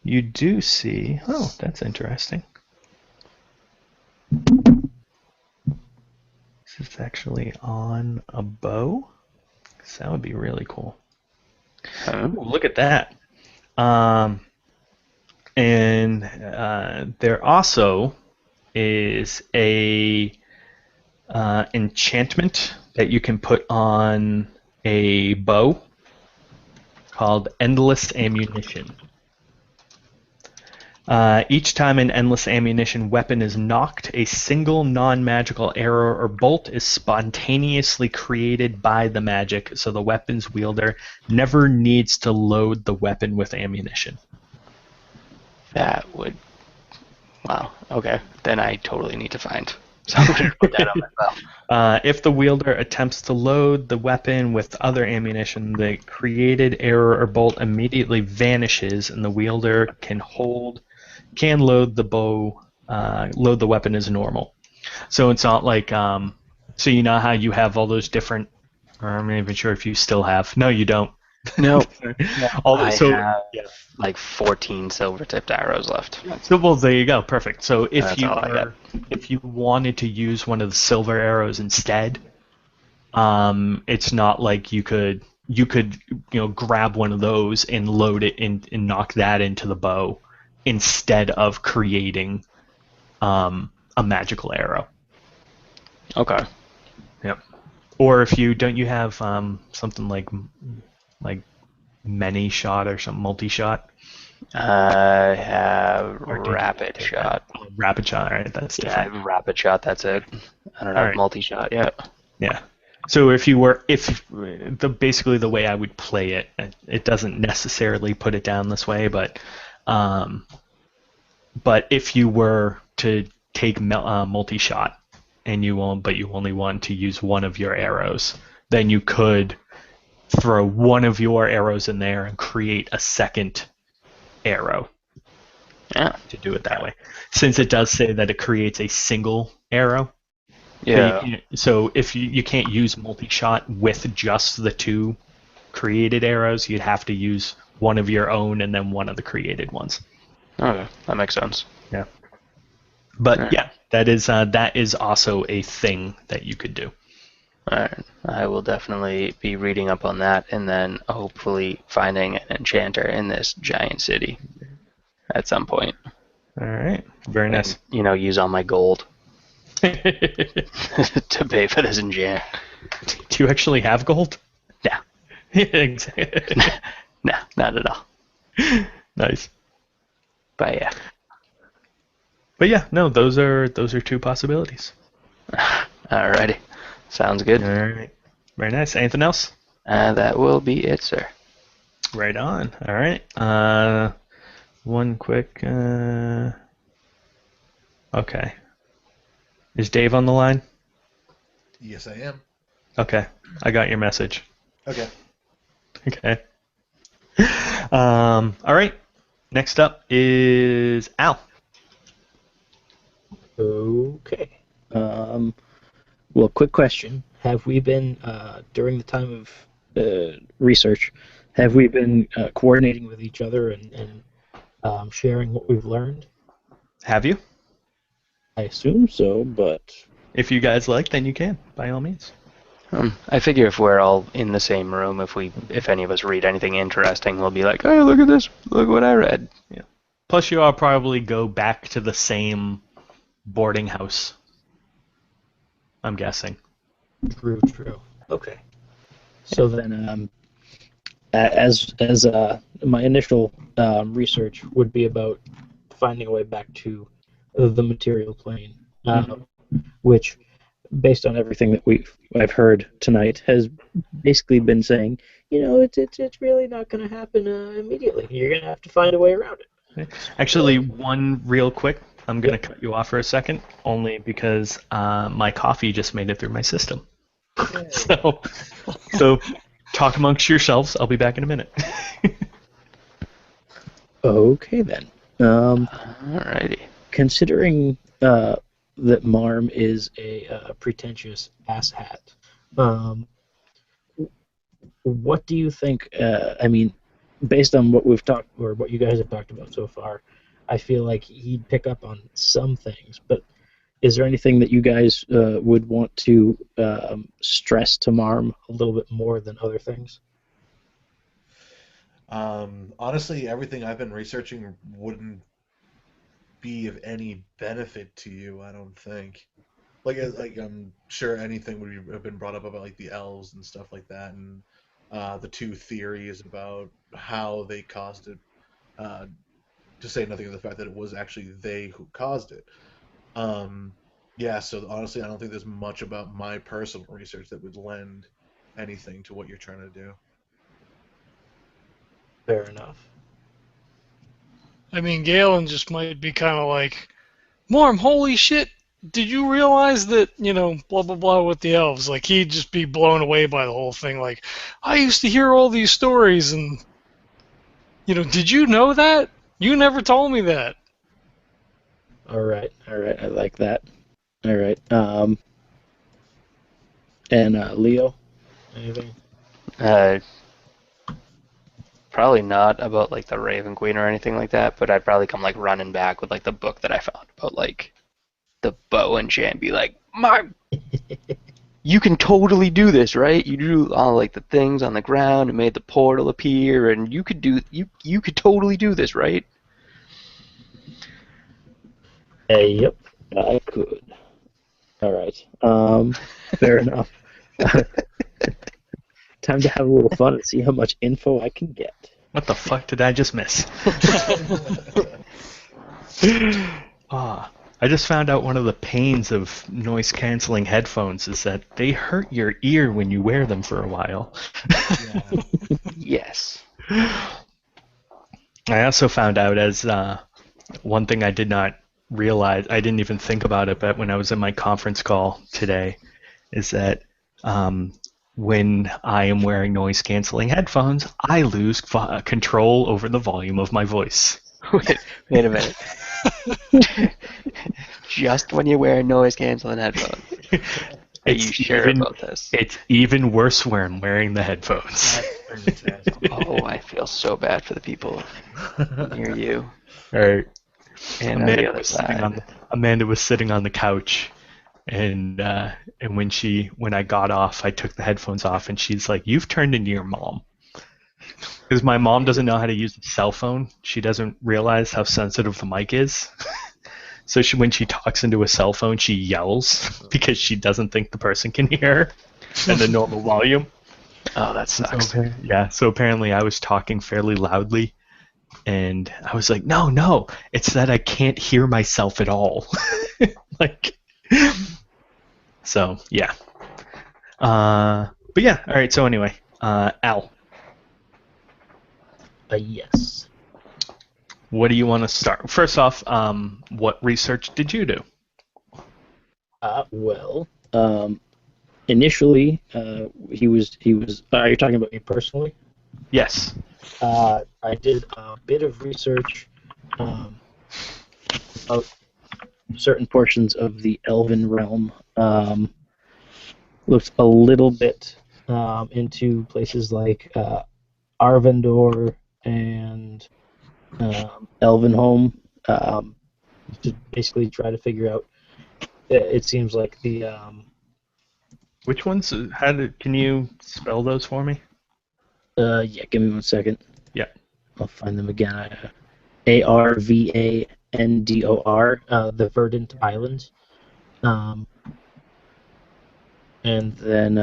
You do see... Oh, that's interesting. This is actually on a bow. So that would be really cool. Ooh, look at that. And there also is a enchantment that you can put on a bow called Endless Ammunition. Each time an Endless Ammunition weapon is knocked, a single non-magical arrow or bolt is spontaneously created by the magic, so the weapon's wielder never needs to load the weapon with ammunition. That would... Wow, okay. Then I totally need to find somebody to put that on my bow. If the wielder attempts to load the weapon with other ammunition, the created arrow or bolt immediately vanishes, and the wielder can load the weapon as normal. So it's not like so you know how you have all those different, or I'm not even sure if you still have. No, you don't. No. I have like 14 silver-tipped arrows left. So, well, there you go. Perfect. So That's all I got. if you wanted to use one of the silver arrows instead, it's not like you could grab one of those and load it and knock that into the bow instead of creating a magical arrow. Okay. Yep. Or if you don't, you have something like many shot or some multi-shot. I have rapid shot. Rapid shot, all right, that's Yeah, I different. have rapid shot, that's it. I don't have Alright. multi-shot yet. Yeah. So basically the way I would play it, it doesn't necessarily put it down this way, but if you were to take multi-shot and you only want to use one of your arrows, then you could throw one of your arrows in there and create a second arrow. Yeah. To do it that way, since it does say that it creates a single arrow. Yeah. So if you can't use multi-shot with just the 2 created arrows, you'd have to use one of your own and then one of the created ones. Okay, that makes sense. Yeah. But Alright. yeah, that is also a thing that you could do. Alright, I will definitely be reading up on that and then hopefully finding an enchanter in this giant city at some point. All right. Very nice. And, use all my gold Do to pay for this enchant. you actually have gold? Yeah. Exactly. No, not at all. Nice. But yeah. But yeah, no, those are 2 possibilities. Alrighty. Sounds good. All right. Very nice. Anything else? That will be it, sir. Right on. All right. One quick. Okay. Is Dave on the line? Yes, I am. Okay. I got your message. Okay. Okay. All right. Next up is Al. Okay. Well, quick question. Have we been, during the time of research, have we been coordinating with each other and sharing what we've learned? Have you? I assume so, but If you guys like, then you can, by all means. I figure if we're all in the same room, if any of us read anything interesting, we'll be like, "Oh, look at this! Look what I read." Plus, you all probably go back to the same boarding house. I'm guessing. true. Okay. So then, as my initial research would be about finding a way back to the material plane, which, based on everything that I've heard tonight, has basically been saying, it's really not going to happen immediately. You're going to have to find a way around it. Actually, one real quick. I'm going to cut you off for a second, only because my coffee just made it through my system. So talk amongst yourselves. I'll be back in a minute. Okay, then. Alrighty. Considering that Marm is a pretentious asshat, what do you think? Based on what we've talked or what you guys have talked about so far, I feel like he'd pick up on some things. But is there anything that you guys would want to stress to Marm a little bit more than other things? Honestly, everything I've been researching wouldn't be of any benefit to you, I don't think. Like I'm sure anything would have been brought up about like the elves and stuff like that, and the two theories about how they caused it. To say nothing of the fact that it was actually they who caused it. Yeah, so honestly, I don't think there's much about my personal research that would lend anything to what you're trying to do. Fair enough. I mean, Galen just might be kind of like, Morm, holy shit, did you realize that, blah, blah, blah with the elves? Like, he'd just be blown away by the whole thing. Like, I used to hear all these stories, and, did you know that? You never told me that. All right, I like that. All right. And Leo, anything? Probably not about like the Raven Queen or anything like that, but I'd probably come like running back with like the book that I found about like the bow and and be like, Marm, you can totally do this, right? You drew all like the things on the ground and made the portal appear, and you could totally do this, right? Yep, I could. All right. Fair enough. Time to have a little fun and see how much info I can get. What the fuck did I just miss? I just found out one of the pains of noise-canceling headphones is that they hurt your ear when you wear them for a while. Yeah. Yes. I also found out as one thing I did not realize, I didn't even think about it, but when I was in my conference call today, is that when I am wearing noise-canceling headphones, I lose control over the volume of my voice. Wait a minute. Just when you wear noise-canceling headphones. Are you sure about this? It's even worse when I'm wearing the headphones. Oh, I feel so bad for the people near you. Right. And on the other side. Amanda was sitting on the couch, and when I got off, I took the headphones off, and she's like, "You've turned into your mom." Because my mom doesn't know how to use a cell phone. She doesn't realize how sensitive the mic is. So when she talks into a cell phone, she yells because she doesn't think the person can hear her at the normal volume. Oh, that sucks. So apparently I was talking fairly loudly, and I was like, no, it's that I can't hear myself at all. So, yeah. But But yeah, all right. So anyway, Al, Yes. what do you want to start? First off, what research did you do? Well, initially, he was. You're talking about me personally? Yes. I did a bit of research of certain portions of the Elven realm. Looked a little bit into places like Arvindor and Elvenholm to basically try to figure out. It seems like the Which ones? Can you spell those for me? yeah. Give me 1 second. Yeah. I'll find them again. Arvandor, the Verdant Islands, and then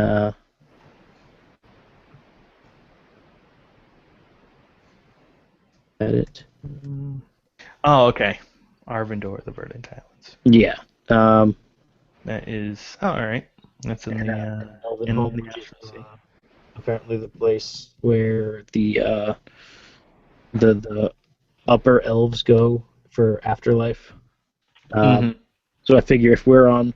edit. Oh, okay. Arvindor, the Verdant Islands. Yeah. That is. Oh, all right. That's in the Elvenholm, in the which is FOC. apparently the place where the upper elves go for afterlife. Mhm. So I figure if we're on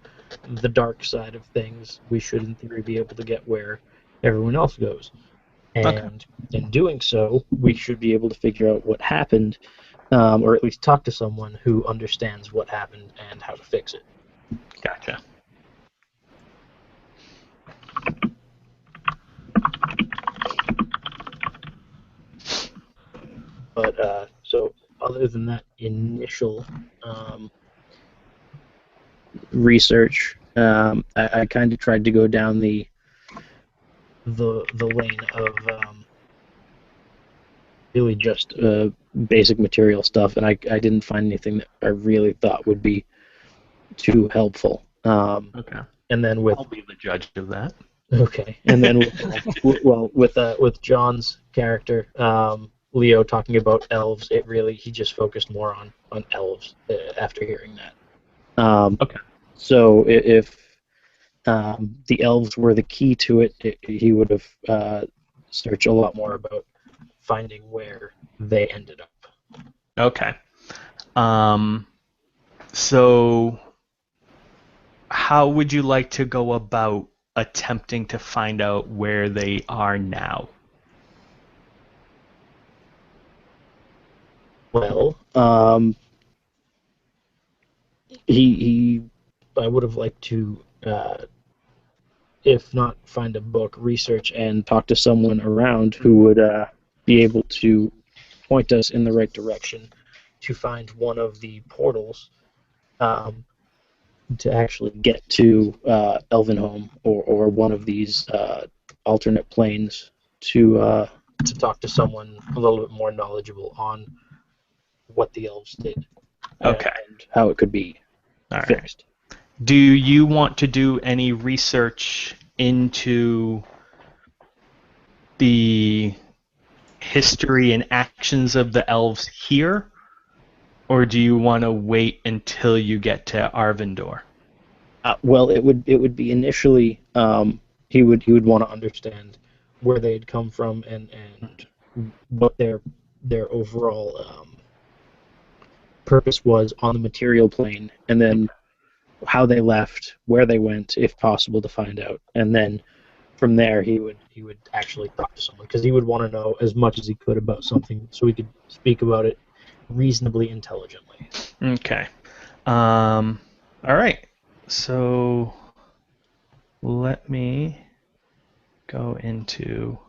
the dark side of things, we should, in theory, be able to get where everyone else goes. And in doing so, we should be able to figure out what happened, or at least talk to someone who understands what happened and how to fix it. Gotcha. But so other than that initial research, I kind of tried to go down the lane of really just basic material stuff, and I didn't find anything that I really thought would be too helpful. Okay. And then with I'll be the judge of that. okay, and then with John's character, Leo talking about elves, he just focused more on elves after hearing that. Okay. So if the elves were the key to it, he would have searched a lot more about finding where they ended up. Okay. So how would you like to go about attempting to find out where they are now? Well, I would have liked to, if not find a book, research and talk to someone around who would be able to point us in the right direction to find one of the portals to actually get to Elvenholm or one of these alternate planes to talk to someone a little bit more knowledgeable on what the elves did Okay. and how it could be All right. fixed. Do you want to do any research into the history and actions of the elves here? Or do you want to wait until you get to Arvindor? Well, it would be initially he would want to understand where they had come from and what their overall purpose was on the material plane, and then how they left, where they went, if possible, to find out, and then from there he would actually talk to someone because he would want to know as much as he could about something so he could speak about it reasonably intelligently. Okay. All right. So let me go into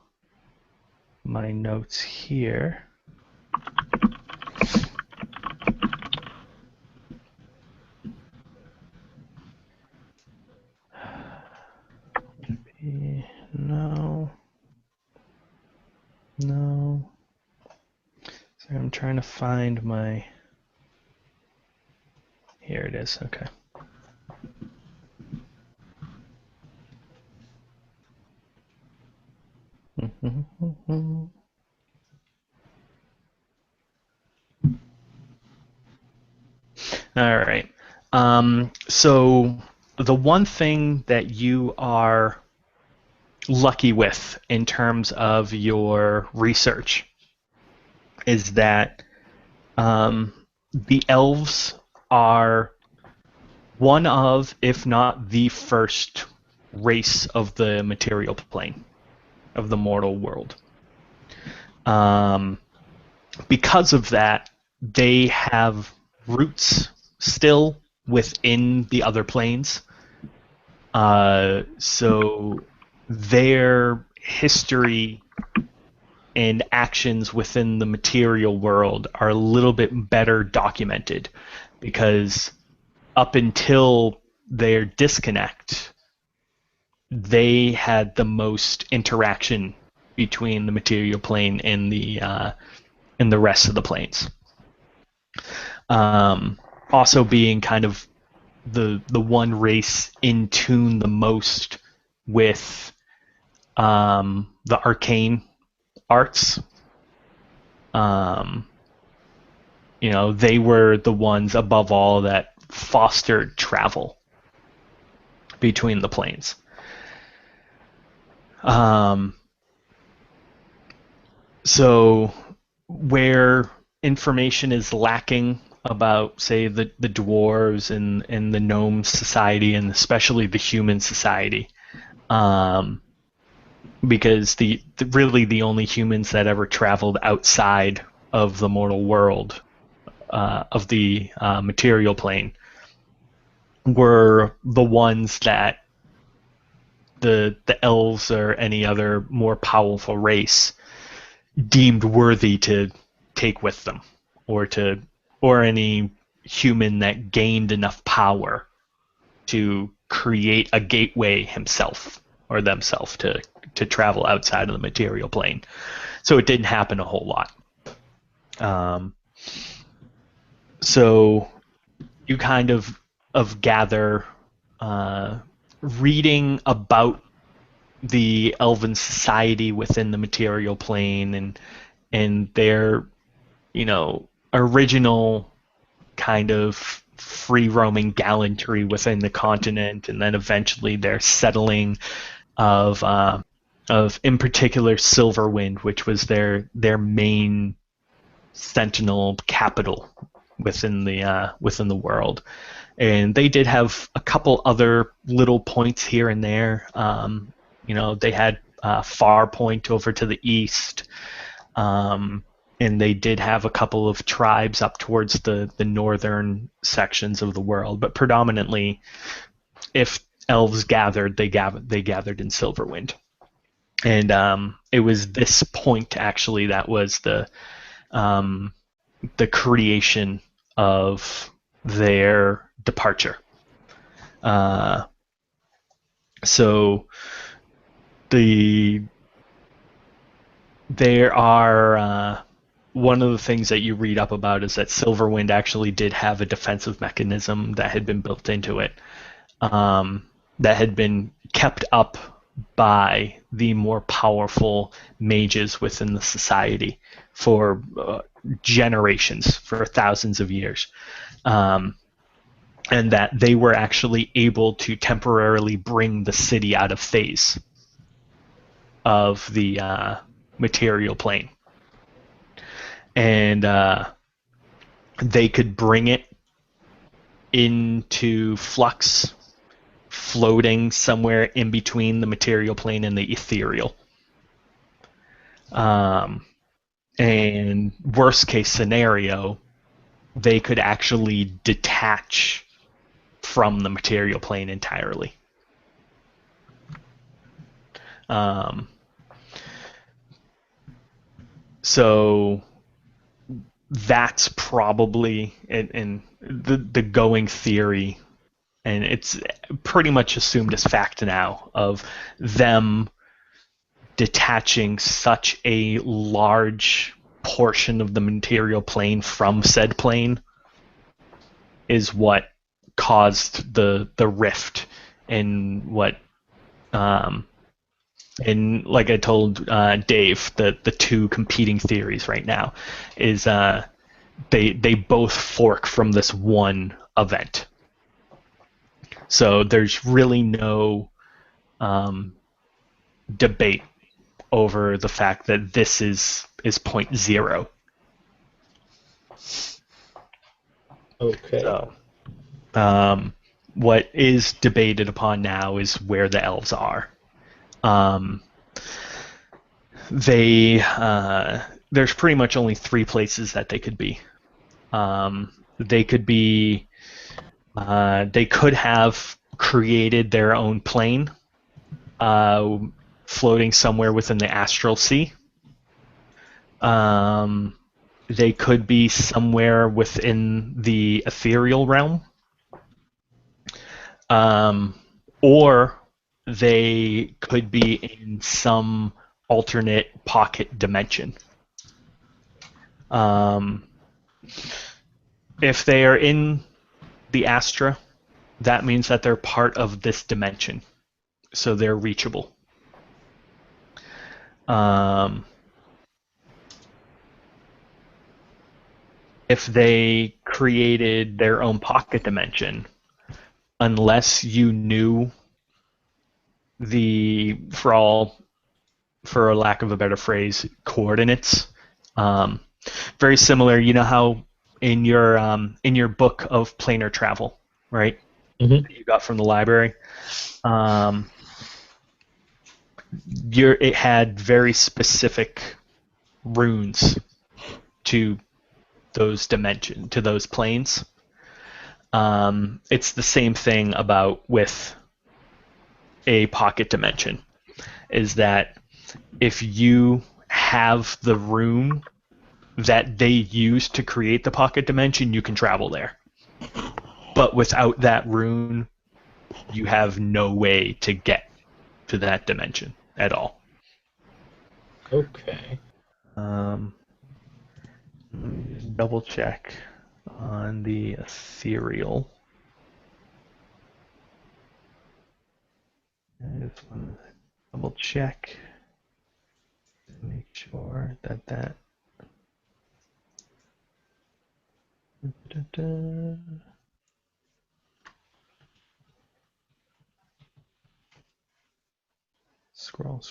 my notes here. No. No. So I'm trying to find my... Here it is. Okay. All right. So the one thing that you are lucky with in terms of your research is that the elves are one of, if not the first race of the material plane, of the mortal world. Because of that, they have roots still within the other planes. So their history and actions within the material world are a little bit better documented, because up until their disconnect, they had the most interaction between the material plane and the rest of the planes. Also being kind of the one race in tune the most with the arcane arts. They were the ones above all that fostered travel between the planes. So where information is lacking about, say, the dwarves and the gnome society, and especially the human society, because really the only humans that ever traveled outside of the mortal world, of the material plane, were the ones that the elves or any other more powerful race deemed worthy to take with them, or any human that gained enough power to create a gateway himself or themselves to travel outside of the material plane. So it didn't happen a whole lot. So you kind of gather, reading about the elven society within the material plane and their original kind of free roaming gallantry within the continent, and then eventually their settling of in particular Silverwind, which was their main sentinel capital within the world. And they did have a couple other little points here and there. They had Farpoint over to the east, and they did have a couple of tribes up towards the northern sections of the world. But predominantly, if elves gathered, they gathered in Silverwind. And it was this point actually that was the creation of their departure. So there are one of the things that you read up about is that Silverwind actually did have a defensive mechanism that had been built into it, that had been kept up by the more powerful mages within the society for generations, for thousands of years. And that they were actually able to temporarily bring the city out of phase of the material plane. And they could bring it into flux, floating somewhere in between the material plane and the ethereal. And worst case scenario, they could actually detach from the material plane entirely. So that's probably in the going theory, and it's pretty much assumed as fact now, of them detaching such a large portion of the material plane from said plane is what caused the rift, and what and like I told Dave, the two competing theories right now is they both fork from this one event. So there's really no debate over the fact that this is point zero. Okay. So, what is debated upon now is where the elves are. There's pretty much only 3 places that they could be. They could have created their own plane, floating somewhere within the astral sea. They could be somewhere within the ethereal realm. Or they could be in some alternate pocket dimension. If they are in the Astra, that means that they're part of this dimension, so they're reachable. If they created their own pocket dimension, unless you knew for a lack of a better phrase, coordinates, very similar. You know how in your book of planar travel, right? Mm-hmm. That you got from the library, it had very specific runes to those to those planes. It's the same thing with a pocket dimension, is that if you have the rune that they used to create the pocket dimension, you can travel there. But without that rune, you have no way to get to that dimension at all. Okay. Double check on the ethereal. I just want to double check to make sure that Scroll.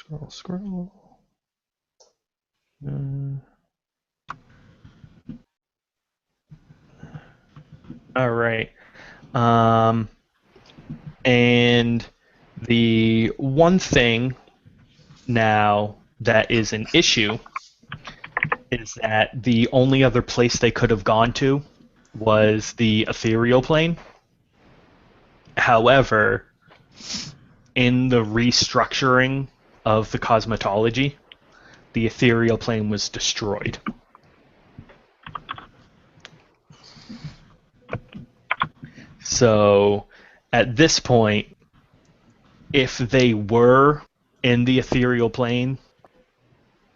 All right. And the one thing now that is an issue is that the only other place they could have gone to was the ethereal plane. However, in the restructuring of the cosmetology, the ethereal plane was destroyed. So, at this point, if they were in the ethereal plane,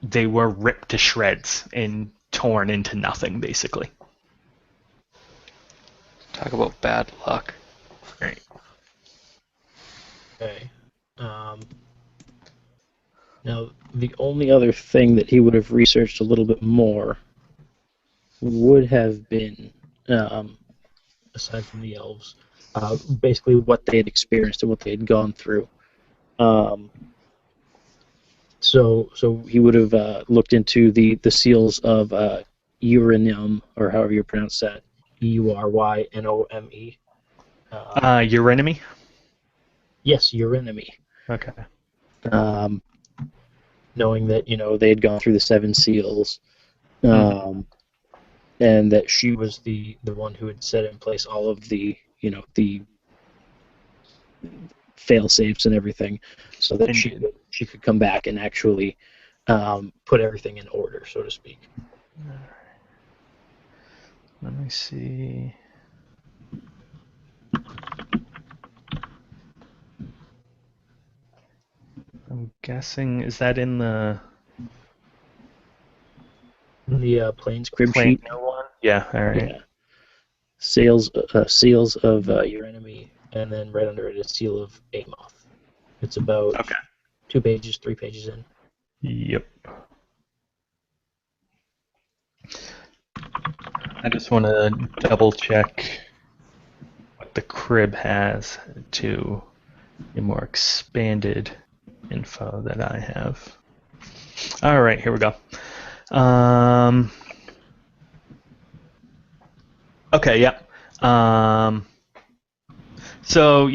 they were ripped to shreds and torn into nothing, basically. Talk about bad luck. Right. Okay. Now, the only other thing that he would have researched a little bit more would have been, aside from the elves, basically what they had experienced and what they had gone through. So he would have looked into the seals of Eurynome, or however you pronounce that, Eurynome. Eurynomy? Yes, Eurynome. Okay. Knowing that they had gone through the 7 seals, and that she was the one who had set in place all of the the fail safes and everything, so that she could come back and actually put everything in order, so to speak. Let me see. I'm guessing, is that in the Plains crib plane sheet? one? Yeah, all right. Yeah. Seals of Eurynome, and then right under it is seal of Amoth. It's about 2 pages, 3 pages in. Yep. I just want to double check what the crib has to a more expanded info that I have. All right, here we go. Okay, yep. So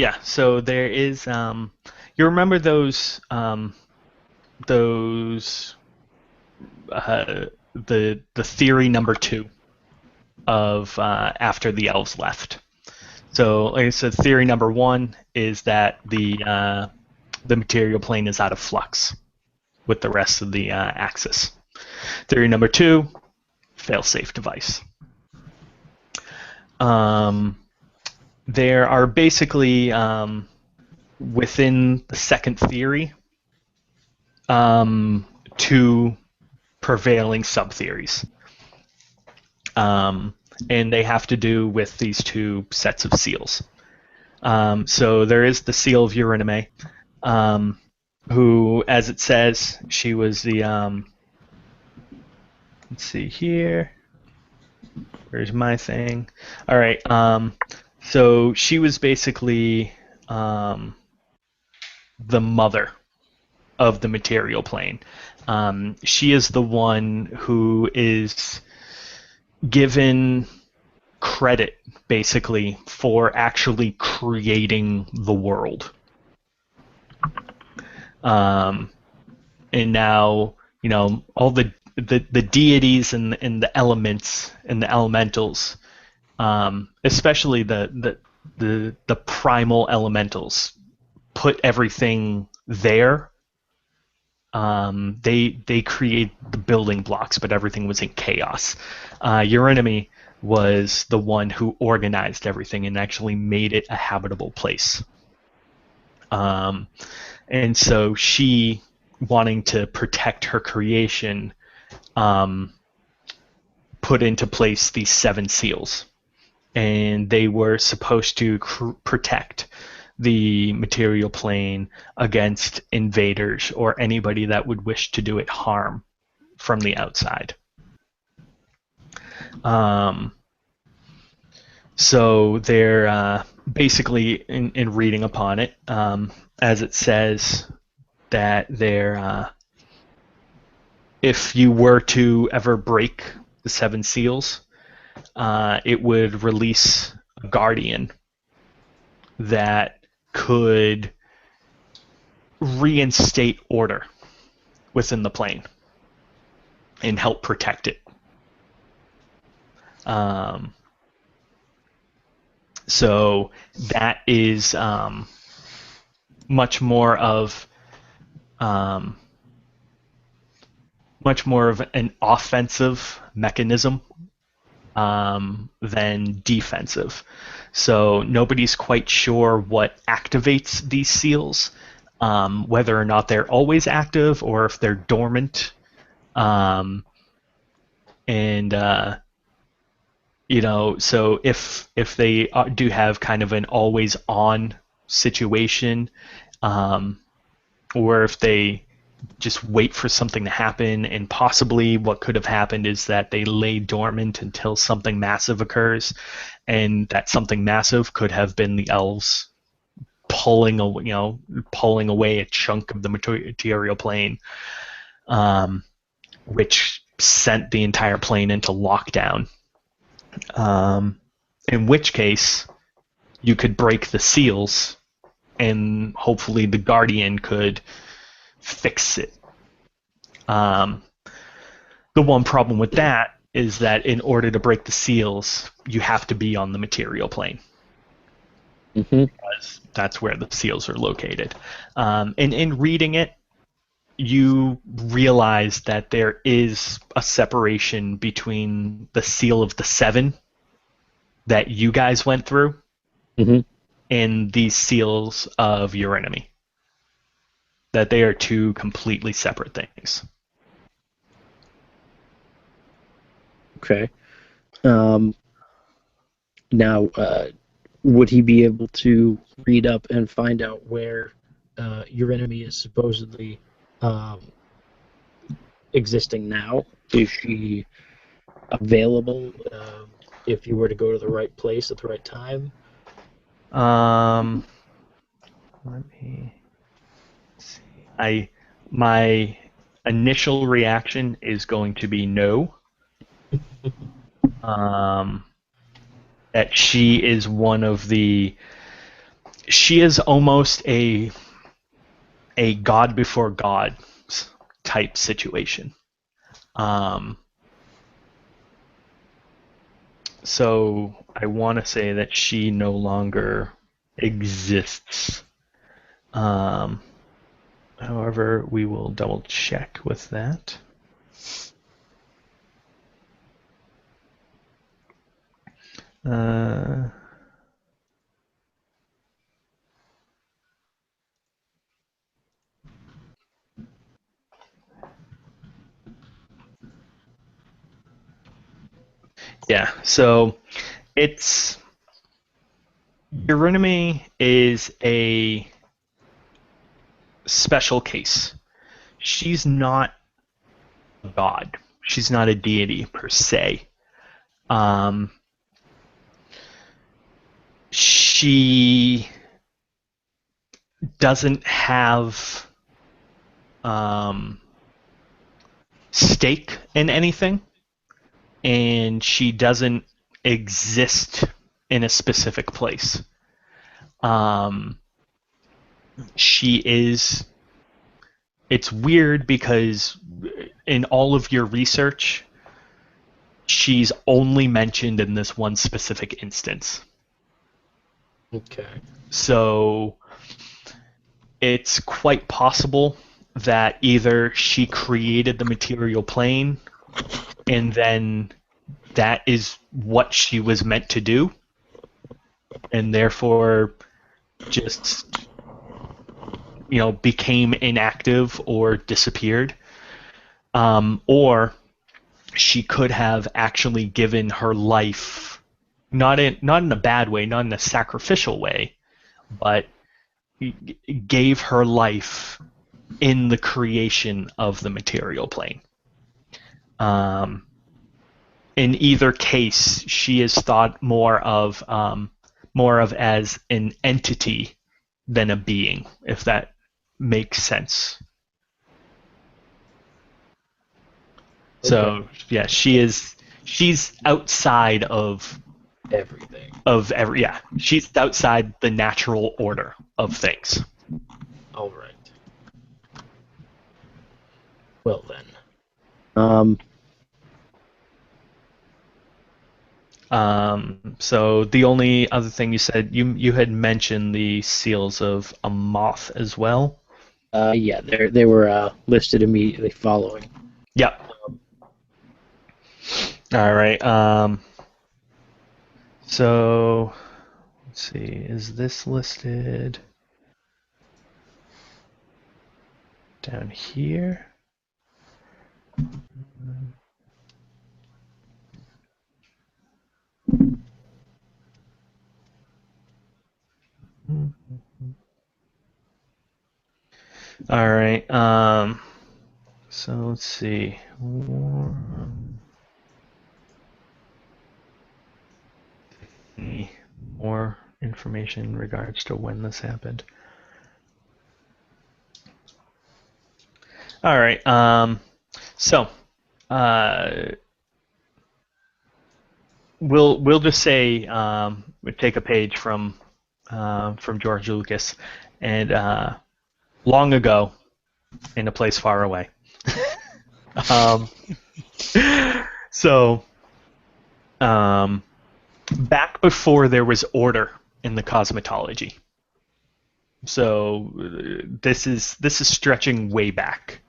there is. You remember those the theory number 2 of after the elves left. So, like I said, theory number 1 is that the material plane is out of flux with the rest of the axis. Theory number 2, fail-safe device. There are basically within the second theory 2 prevailing sub-theories. And they have to do with these 2 sets of seals. So there is the seal of Eurynome, who, as it says, she was the, let's see here, where's my thing? All right, so she was basically the mother of the material plane. She is the one who is given credit, basically, for actually creating the world. And now, all the deities and the elements and the elementals, especially the primal elementals, put everything there. They create the building blocks, but everything was in chaos. Eurynome was the one who organized everything and actually made it a habitable place. And so she, wanting to protect her creation, put into place these 7 seals. And they were supposed to protect the material plane against invaders or anybody that would wish to do it harm from the outside. So they're basically, in reading upon it, as it says, that they're, if you were to ever break the 7 seals, it would release a guardian that could reinstate order within the plane and help protect it. So that is much more of an offensive mechanism than defensive. So nobody's quite sure what activates these seals, whether or not they're always active or if they're dormant. So if they do have kind of an always on situation, or if they just wait for something to happen, and possibly what could have happened is that they lay dormant until something massive occurs, and that something massive could have been the elves pulling away a chunk of the material plane, which sent the entire plane into lockdown. In which case, you could break the seals, and hopefully the Guardian could fix it. The one problem with that is that in order to break the seals, you have to be on the material plane. Mm-hmm. Because that's where the seals are located. And in reading it, you realize that there is a separation between the seal of the 7 that you guys went through, Mm-hmm. and these seals of Eurynome. That they are 2 completely separate things. Okay. Now, would he be able to read up and find out where Eurynome is supposedly existing now? Is she available if you were to go to the right place at the right time? Let me see. My initial reaction is going to be no. That she is one of the. She is almost a god before god type situation. So I want to say that she no longer exists. However, we will double check with that. Yeah, so it's Eurynomy is a special case. She's not a god. She's not a deity per se. She doesn't have stake in anything, and she doesn't exist in a specific place. She is. It's weird because in all of your research, she's only mentioned in this one specific instance. Okay. So it's quite possible that either she created the material plane and then that is what she was meant to do, and therefore just became inactive or disappeared, or she could have actually given her life, not in a bad way, not in a sacrificial way, but gave her life in the creation of the material plane. In either case, she is thought more of as an entity than a being, if that makes sense. Okay. So yeah, she's outside of everything. She's outside the natural order of things. All right. Well then. So the only other thing you said, you had mentioned the seals of Amoth as well. Yeah, they were listed immediately following. Yep. All right. So let's see. Is this listed down here? All right. So let's see. More information in regards to when this happened. All right. So we'll just say we take a page from George Lucas, and long ago, in a place far away. Back before there was order in the cosmetology. So this is stretching way back.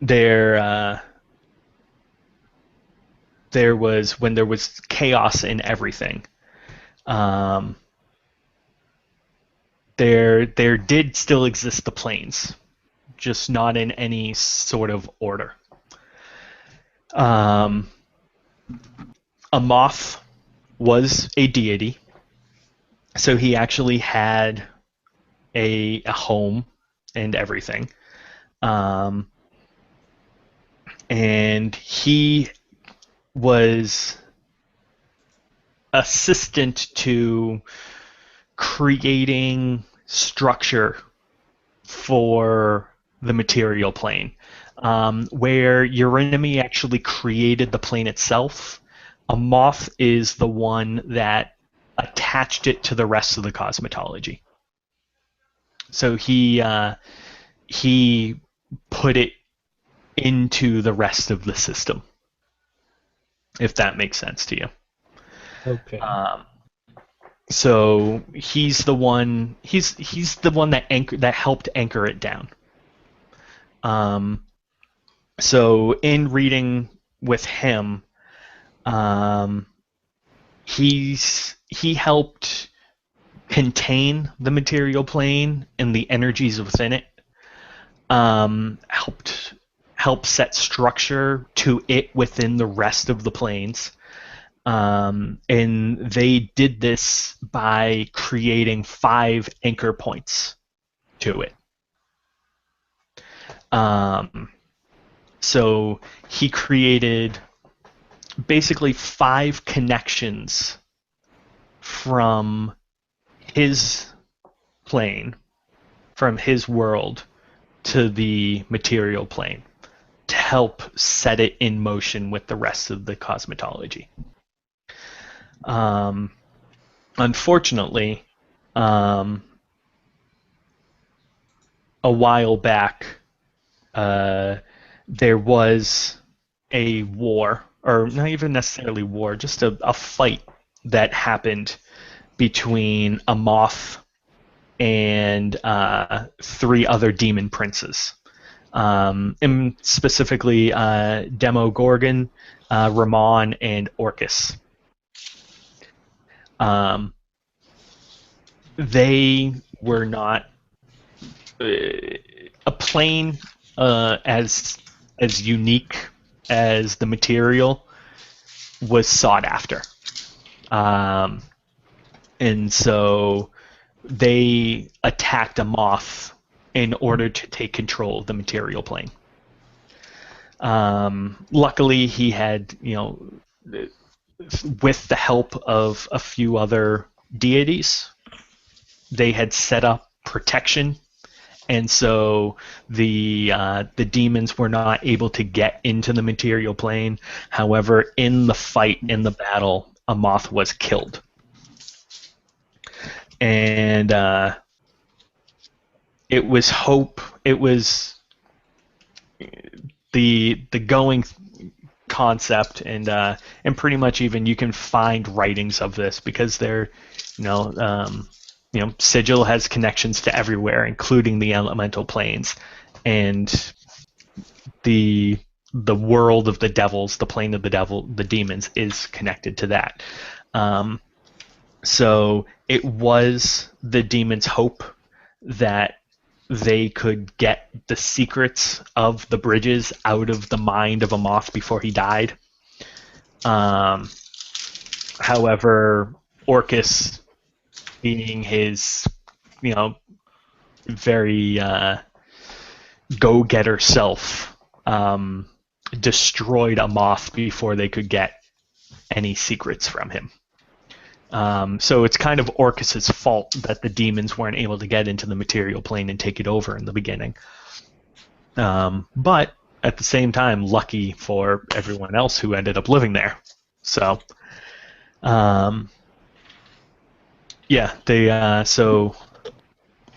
There was, when there was chaos in everything, there did still exist the planes, just not in any sort of order. Amoth was a deity, so he actually had a home and everything. And he was assistant to creating structure for the material plane, where your enemy actually created the plane itself. Amoth is the one that attached it to the rest of the cosmetology. So he put it into the rest of the system, if that makes sense to you. Okay. So he's the one. He's the one that helped anchor it down. So in reading with him, he helped contain the material plane and the energies within it. Help set structure to it within the rest of the planes. And they did this by creating 5 anchor points to it. So he created basically 5 connections from his plane, from his world, to the material plane to help set it in motion with the rest of the cosmetology. Unfortunately, a while back, there was a war, or not even necessarily war, just a fight that happened between Amoth and 3 other demon princes. And specifically Demogorgon, Ramon, and Orcus. They were not a plane as unique as the material was sought after, and so they attacked Amoth in order to take control of the material plane. Luckily, he had, with the help of a few other deities, they had set up protection, and so the demons were not able to get into the material plane. However, in the fight, in the battle, Amoth was killed. And it was the going concept, and pretty much even you can find writings of this, because they're, Sigil has connections to everywhere, including the elemental planes, and the world of the devils, the plane of the demons, is connected to that. So it was the demons' hope that they could get the secrets of the bridges out of the mind of Amoth before he died. However, Orcus, being his, very go-getter self, destroyed Amoth before they could get any secrets from him. So it's kind of Orcus's fault that the demons weren't able to get into the material plane and take it over in the beginning. But at the same time, lucky for everyone else who ended up living there. So, so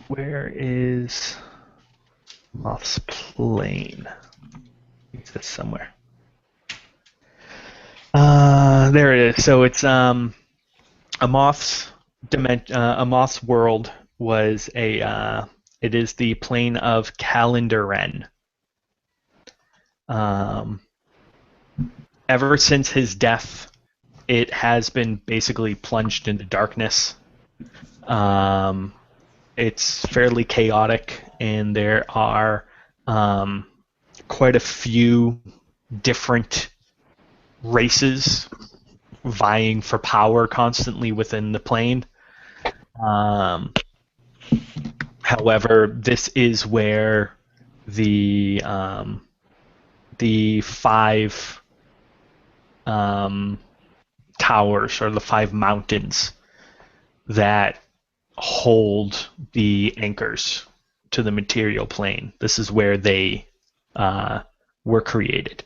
where is Moth's plane? Is this somewhere? There it is. So it's Amoth's world was it is the plane of Calendaren. Ever since his death, it has been basically plunged into darkness. It's fairly chaotic, and there are quite a few different races vying for power constantly within the plane. However, this is where the 5 towers, or the 5 mountains that hold the anchors to the material plane. This is where they were created.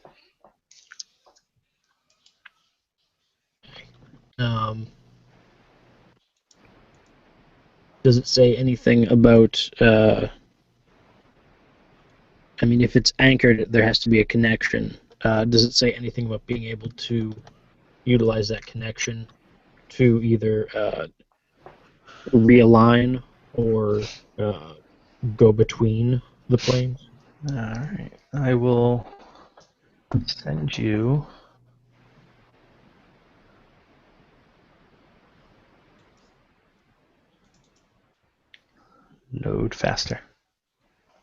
Does it say anything about? I mean, if it's anchored, there has to be a connection. Does it say anything about being able to utilize that connection to either realign or go between the planes? All right, I will send you. Load faster.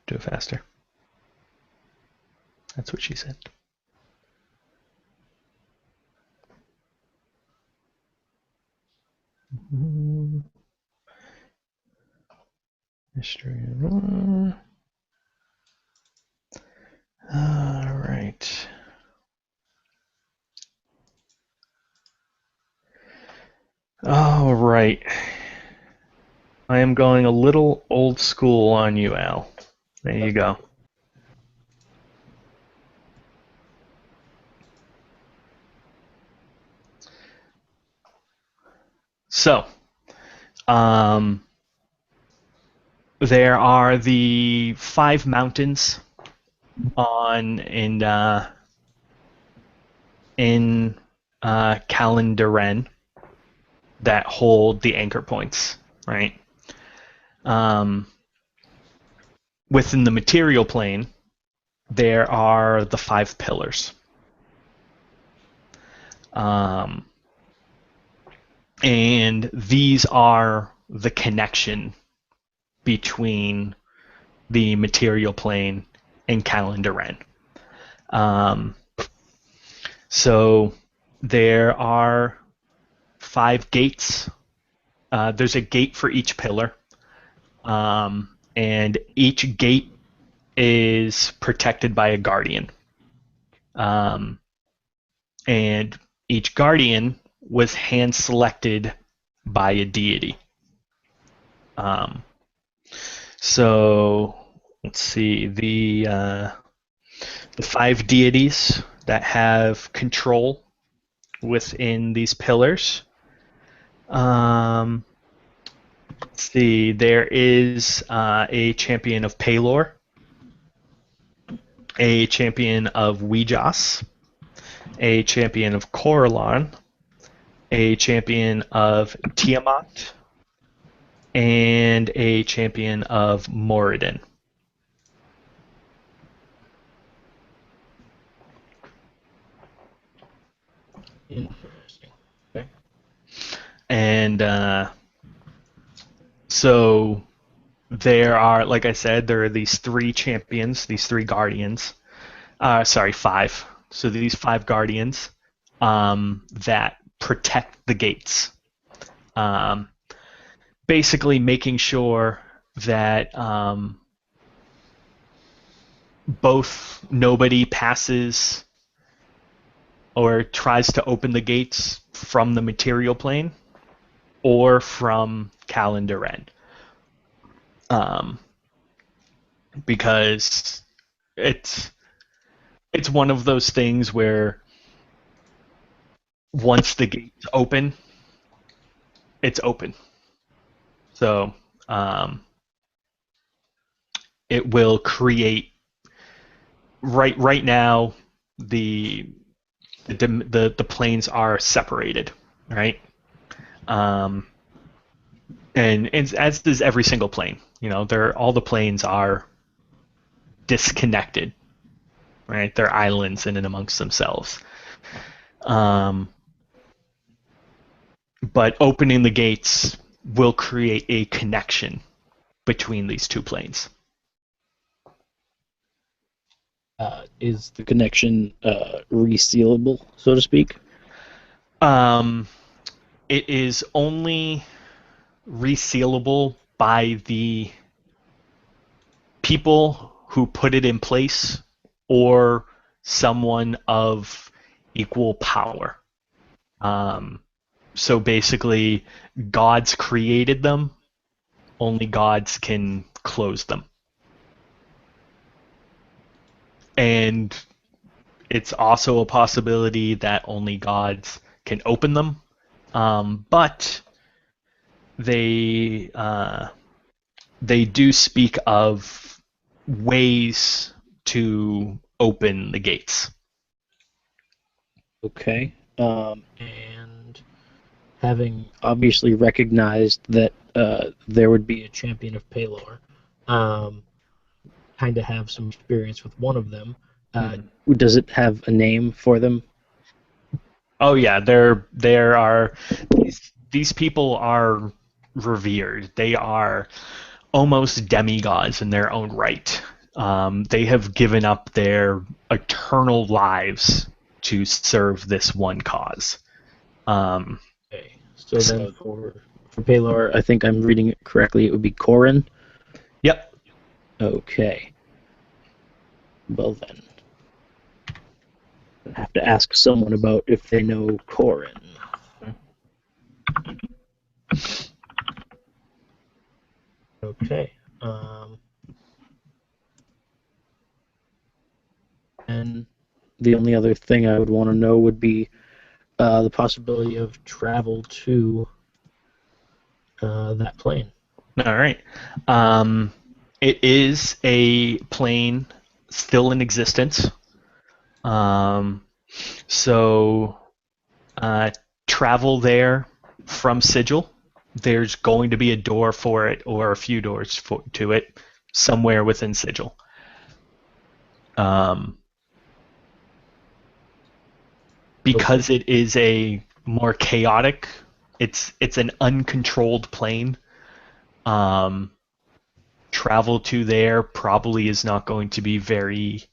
Do it faster. That's what she said. History. All right. All right. I am going a little old school on you, Al. There you go. So, there are the 5 mountains in Kalendaren that hold the anchor points, right? Within the material plane, there are the 5 pillars. And these are the connection between the material plane and Kalendaren. So there are 5 gates. There's a gate for each pillar. And each gate is protected by a guardian. And each guardian was hand-selected by a deity. So let's see, the 5 deities that have control within these pillars. Let's see, there is a champion of Pelor, a champion of Weejas, a champion of Coralon, a champion of Tiamat, and a champion of Moradin. Interesting. Okay. And so there are, like I said, there are these 3 champions, these 3 guardians. Sorry, 5. So these 5 guardians that protect the gates. Basically making sure that both nobody passes or tries to open the gates from the material plane or from Kalendaren. Because it's one of those things where once the gate's open, it's open. So it will create right now the planes are separated, right? And as does every single plane. All the planes are disconnected, right? They're islands in and amongst themselves. But opening the gates will create a connection between these 2 planes. Is the connection resealable, so to speak? It is only resealable by the people who put it in place or someone of equal power. So basically, gods created them, only gods can close them. And it's also a possibility that only gods can open them, but they do speak of ways to open the gates. Okay. And having obviously recognized that there would be a champion of Palor, kind of have some experience with one of them. Does it have a name for them? Oh yeah, there are these people are revered. They are almost demigods in their own right. They have given up their eternal lives to serve this one cause. Okay. So then for Palor, I think I'm reading it correctly, it would be Corin? Yep. Okay. Well then. I have to ask someone about if they know Corin. Okay. And the only other thing I would want to know would be the possibility of travel to that plane. All right. It is a plane still in existence. So travel there from Sigil. There's going to be a door for it, or a few doors to it, somewhere within Sigil. Because it is a more chaotic, it's an uncontrolled plane. Travel to there probably is not going to be very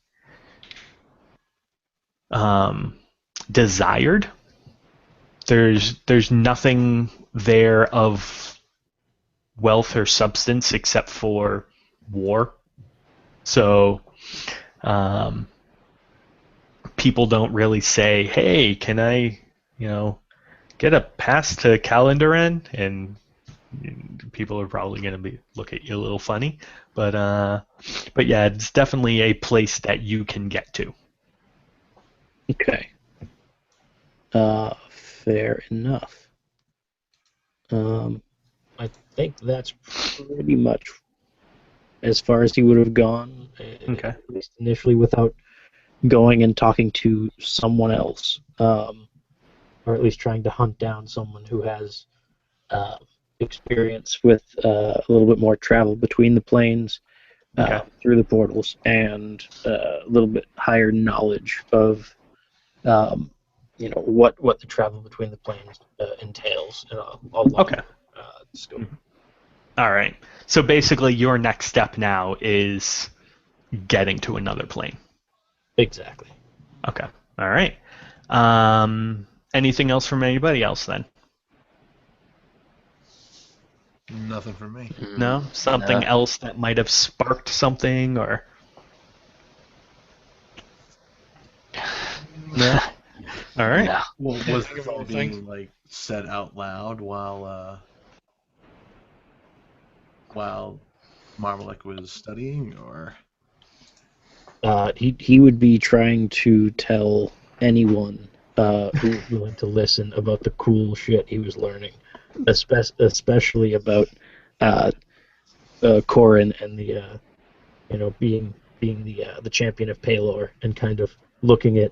desired. There's nothing there of wealth or substance except for war. So people don't really say, "Hey, can I, get a pass to Calendaran?" And people are probably going to look at you a little funny, but yeah, it's definitely a place that you can get to. Okay. Fair enough. I think that's pretty much as far as he would have gone, Okay. at least initially, without going and talking to someone else, or at least trying to hunt down someone who has experience with a little bit more travel between the planes, through the portals, and a little bit higher knowledge of what the travel between the planes entails. Okay. Scope. All right. So basically, your next step now is getting to another plane. Exactly. Okay. All right. Anything else from anybody else then? Nothing for me. No? Something else that might have sparked something, or? No? All right. No. Well, Can't was think of this all anything. being said out loud while Marmalek was studying, or? He would be trying to tell anyone who was willing to listen about the cool shit he was learning, especially about Corin and the being the champion of Palor, and kind of looking at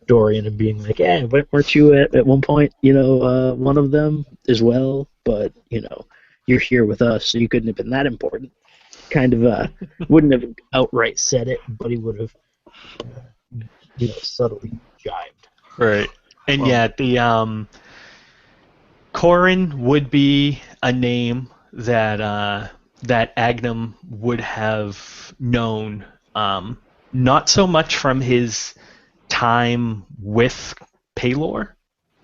Dorian and being like, "Yeah, weren't you at one point one of them as well? But you're here with us, so you couldn't have been that important." Kind of wouldn't have outright said it, but he would have subtly jibed. Right. And the Corin would be a name that that Agnum would have known, not so much from his time with Palor,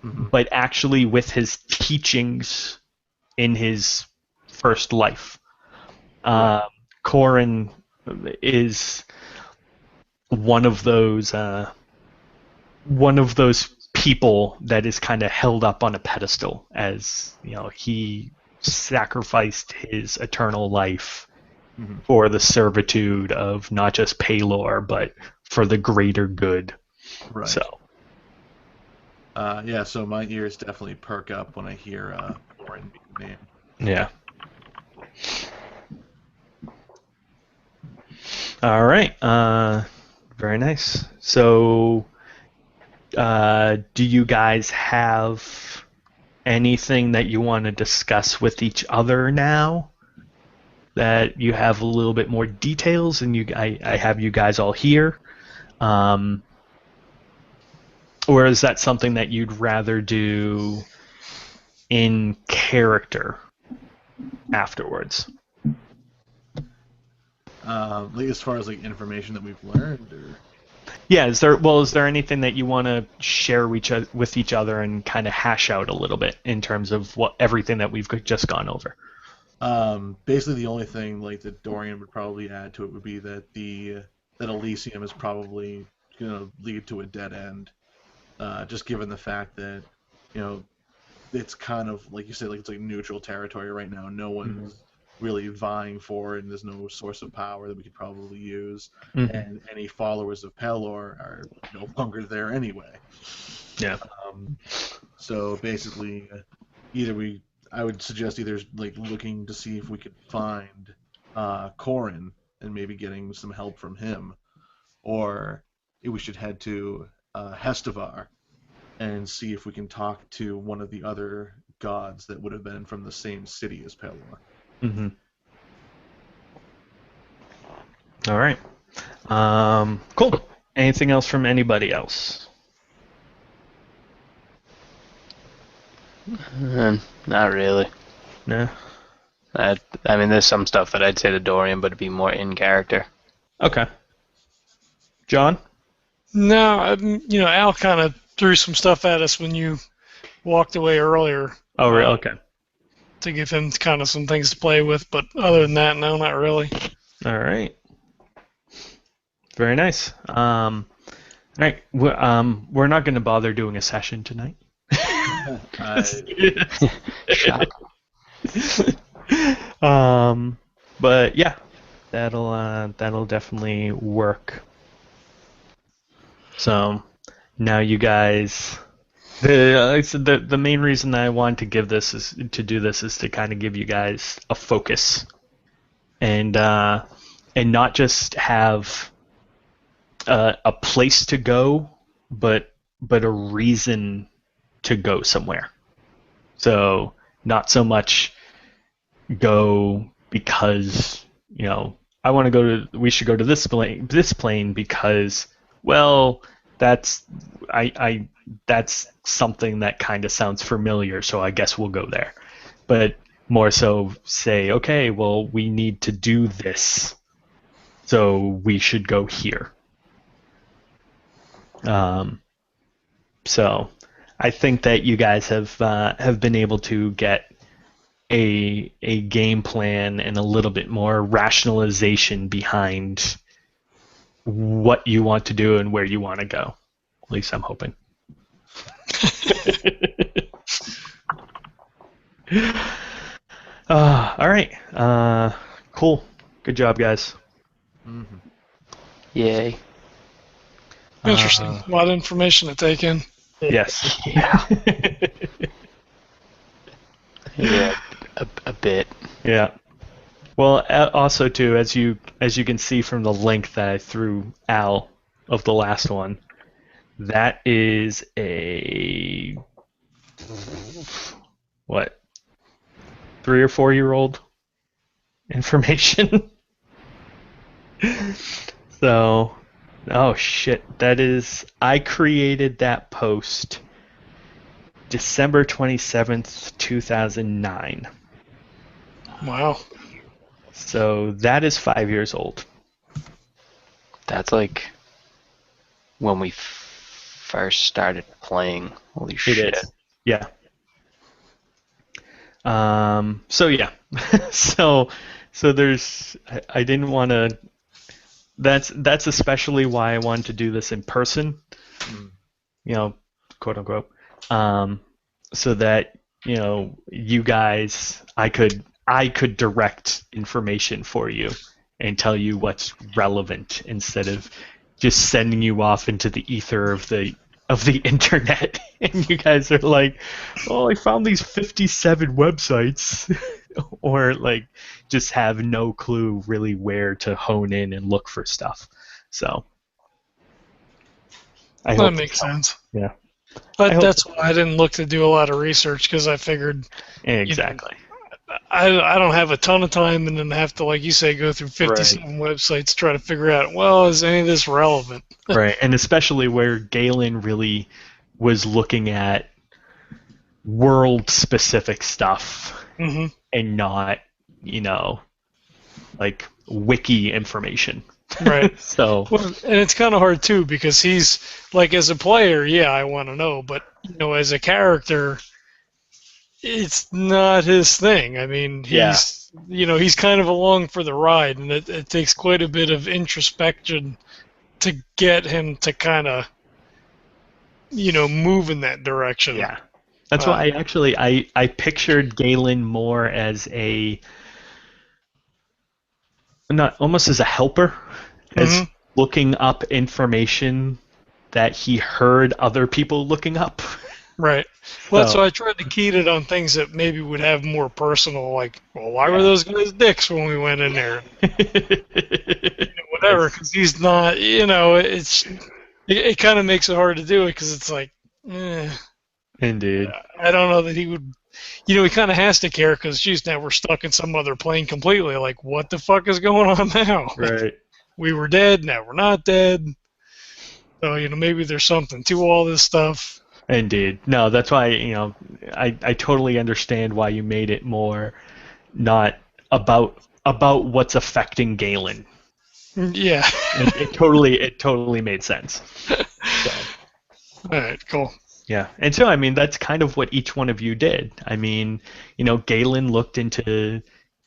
but actually with his teachings in his first life. Corin is one of those people that is kind of held up on a pedestal, as he sacrificed his eternal life Mhm. for the servitude of not just Pelor, but for the greater good. Right. So, Yeah, so my ears definitely perk up when I hear Thorin being named. yeah. All right. Very nice. So, do you guys have anything that you want to discuss with each other now? That you have a little bit more details, and I have you guys all here. Or is that something that you'd rather do in character afterwards? Like as far as like information that we've learned, or Yeah, is there anything that you want to share with each other and kind of hash out a little bit in terms of everything that we've just gone over? basically the only thing like that Dorian would probably add to it would be that that Elysium is probably going to lead to a dead end, just given the fact that it's kind of like you said, like it's like neutral territory right now. No one's really vying for it, and there's no source of power that we could probably use. Mhm. And any followers of Pelor are no longer there anyway. Yeah. So basically, I would suggest either like looking to see if we could find Corin and maybe getting some help from him, or we should head to Hestavar and see if we can talk to one of the other gods that would have been from the same city as Pelor. Mm-hmm. All right. Cool. Anything else from anybody else? Not really. No. I mean, there's some stuff that I'd say to Dorian, but it'd be more in character. Okay. John? No, Al kind of threw some stuff at us when you walked away earlier. Oh, really? Okay. To give him kind of some things to play with, but other than that, no, not really. All right. Very nice. All right. We're not going to bother doing a session tonight. Shock. But yeah, that'll definitely work. So now you guys, the main reason I wanted to do this is to kind of give you guys a focus, and not just have a place to go, but a reason to go somewhere. So not so much go because I want to go to. We should go to this plane because, well, that's something that kind of sounds familiar, so I guess we'll go there. But more so say, okay, well, we need to do this, so we should go here. So I think that you guys have been able to get a game plan and a little bit more rationalization behind what you want to do and where you want to go. At least I'm hoping. All right. Cool. Good job, guys. Mm-hmm. Yay. Interesting. A lot of information to take in. Yes. Yeah. Yeah. A bit. Yeah. Well, also too, as you can see from the link that I threw Al of the last one, that is a 3 or 4 year old information. So, oh shit, I created that post December 27th, 2009. Wow. So that is 5 years old. That's like when we first started playing. Holy shit. It is. Yeah. So yeah. so there's I didn't want to. That's especially why I wanted to do this in person. Quote unquote. So that you guys, I could direct information for you and tell you what's relevant instead of just sending you off into the ether of the internet. And you guys are like, oh, I found these 57 websites. Or like just have no clue really where to hone in and look for stuff. So I That hope makes sense. Yeah. But that's why I didn't look to do a lot of research, because I figured exactly. I don't have a ton of time and then have to, like you say, go through 57 websites to try to figure out, well, is any of this relevant? Right, and especially where Galen really was looking at world-specific stuff and not, like wiki information. Right. So. Well, and it's kind of hard too, because he's like, as a player, yeah, I want to know, but as a character, it's not his thing. I mean, he's he's kind of along for the ride, and it takes quite a bit of introspection to get him to kind of move in that direction. Yeah. That's why I pictured Galen more as almost as a helper, as looking up information that he heard other people looking up. Right. Well, so I tried to key it on things that maybe would have more personal, like, well, why were those guys dicks when we went in there? Whatever, because he's not, it kind of makes it hard to do it, because it's like, Indeed. I don't know that he would, he kind of has to care, because, geez, now we're stuck in some other plane completely. Like, what the fuck is going on now? Right. We were dead, now we're not dead. So, maybe there's something to all this stuff. Indeed. No, that's why, I totally understand why you made it more not about what's affecting Galen. Yeah. it totally made sense. So. All right, cool. Yeah. And so, I mean, that's kind of what each one of you did. I mean, Galen looked into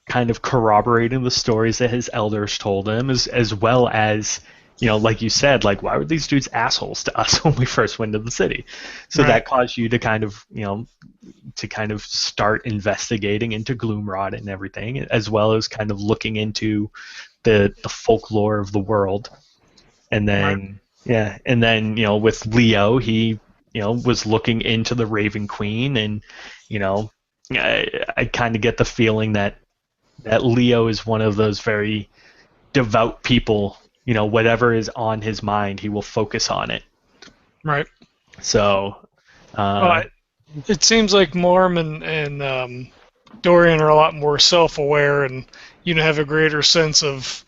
kind of corroborating the stories that his elders told him, as well as, like you said, like, why were these dudes assholes to us when we first went to the city? So that caused you to kind of, start investigating into Gloomrod and everything, as well as kind of looking into the folklore of the world. And then, with Leo, he, was looking into the Raven Queen, and, I kind of get the feeling that Leo is one of those very devout people. Whatever is on his mind, he will focus on it. Right. So, it seems like Marm and Dorian are a lot more self-aware, and have a greater sense of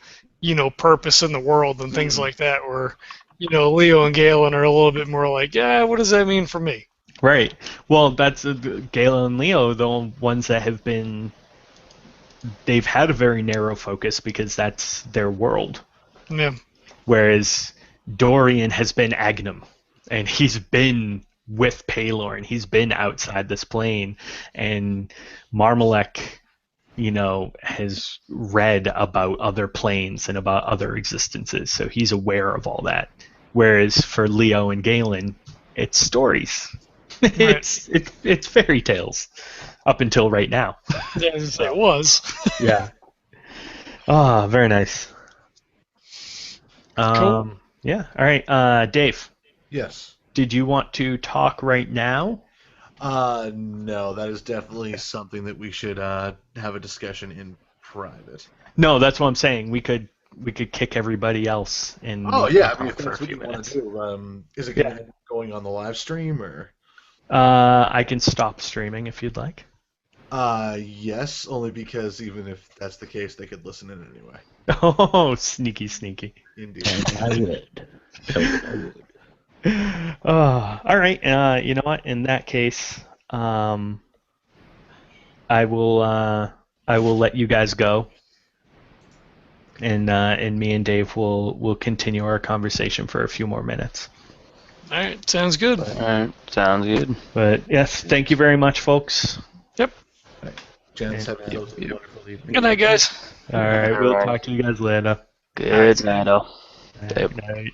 purpose in the world and things like that. Where Leo and Galen are a little bit more like, yeah, what does that mean for me? Right. Well, that's Galen and Leo, the ones that they've had a very narrow focus because that's their world. Yeah. Whereas Dorian has been Agnum, and he's been with Paylor, and he's been outside this plane, and Marmalek, has read about other planes and about other existences, so he's aware of all that. Whereas for Leo and Galen, it's stories. Right. It's fairy tales up until right now. Yeah, it was. Yeah. Ah, very nice. Cool. Yeah. All right. Dave. Yes. Did you want to talk right now? No, that is definitely something that we should have a discussion in private. No, that's what I'm saying. We could kick everybody else in. Oh yeah, I mean, if that's what you want to do, is it going on the live stream or? I can stop streaming if you'd like. Yes, only because even if that's the case, they could listen in anyway. Oh, sneaky. Indeed. I would. All right. You know what? In that case, I will let you guys go, and me and Dave will continue our conversation for a few more minutes. All right. Sounds good. All right. Sounds good. But yes, thank you very much, folks. Yep. Gents, have a wonderful evening. Good night, guys. All right. We'll talk to you guys later. Good night, all. Good night.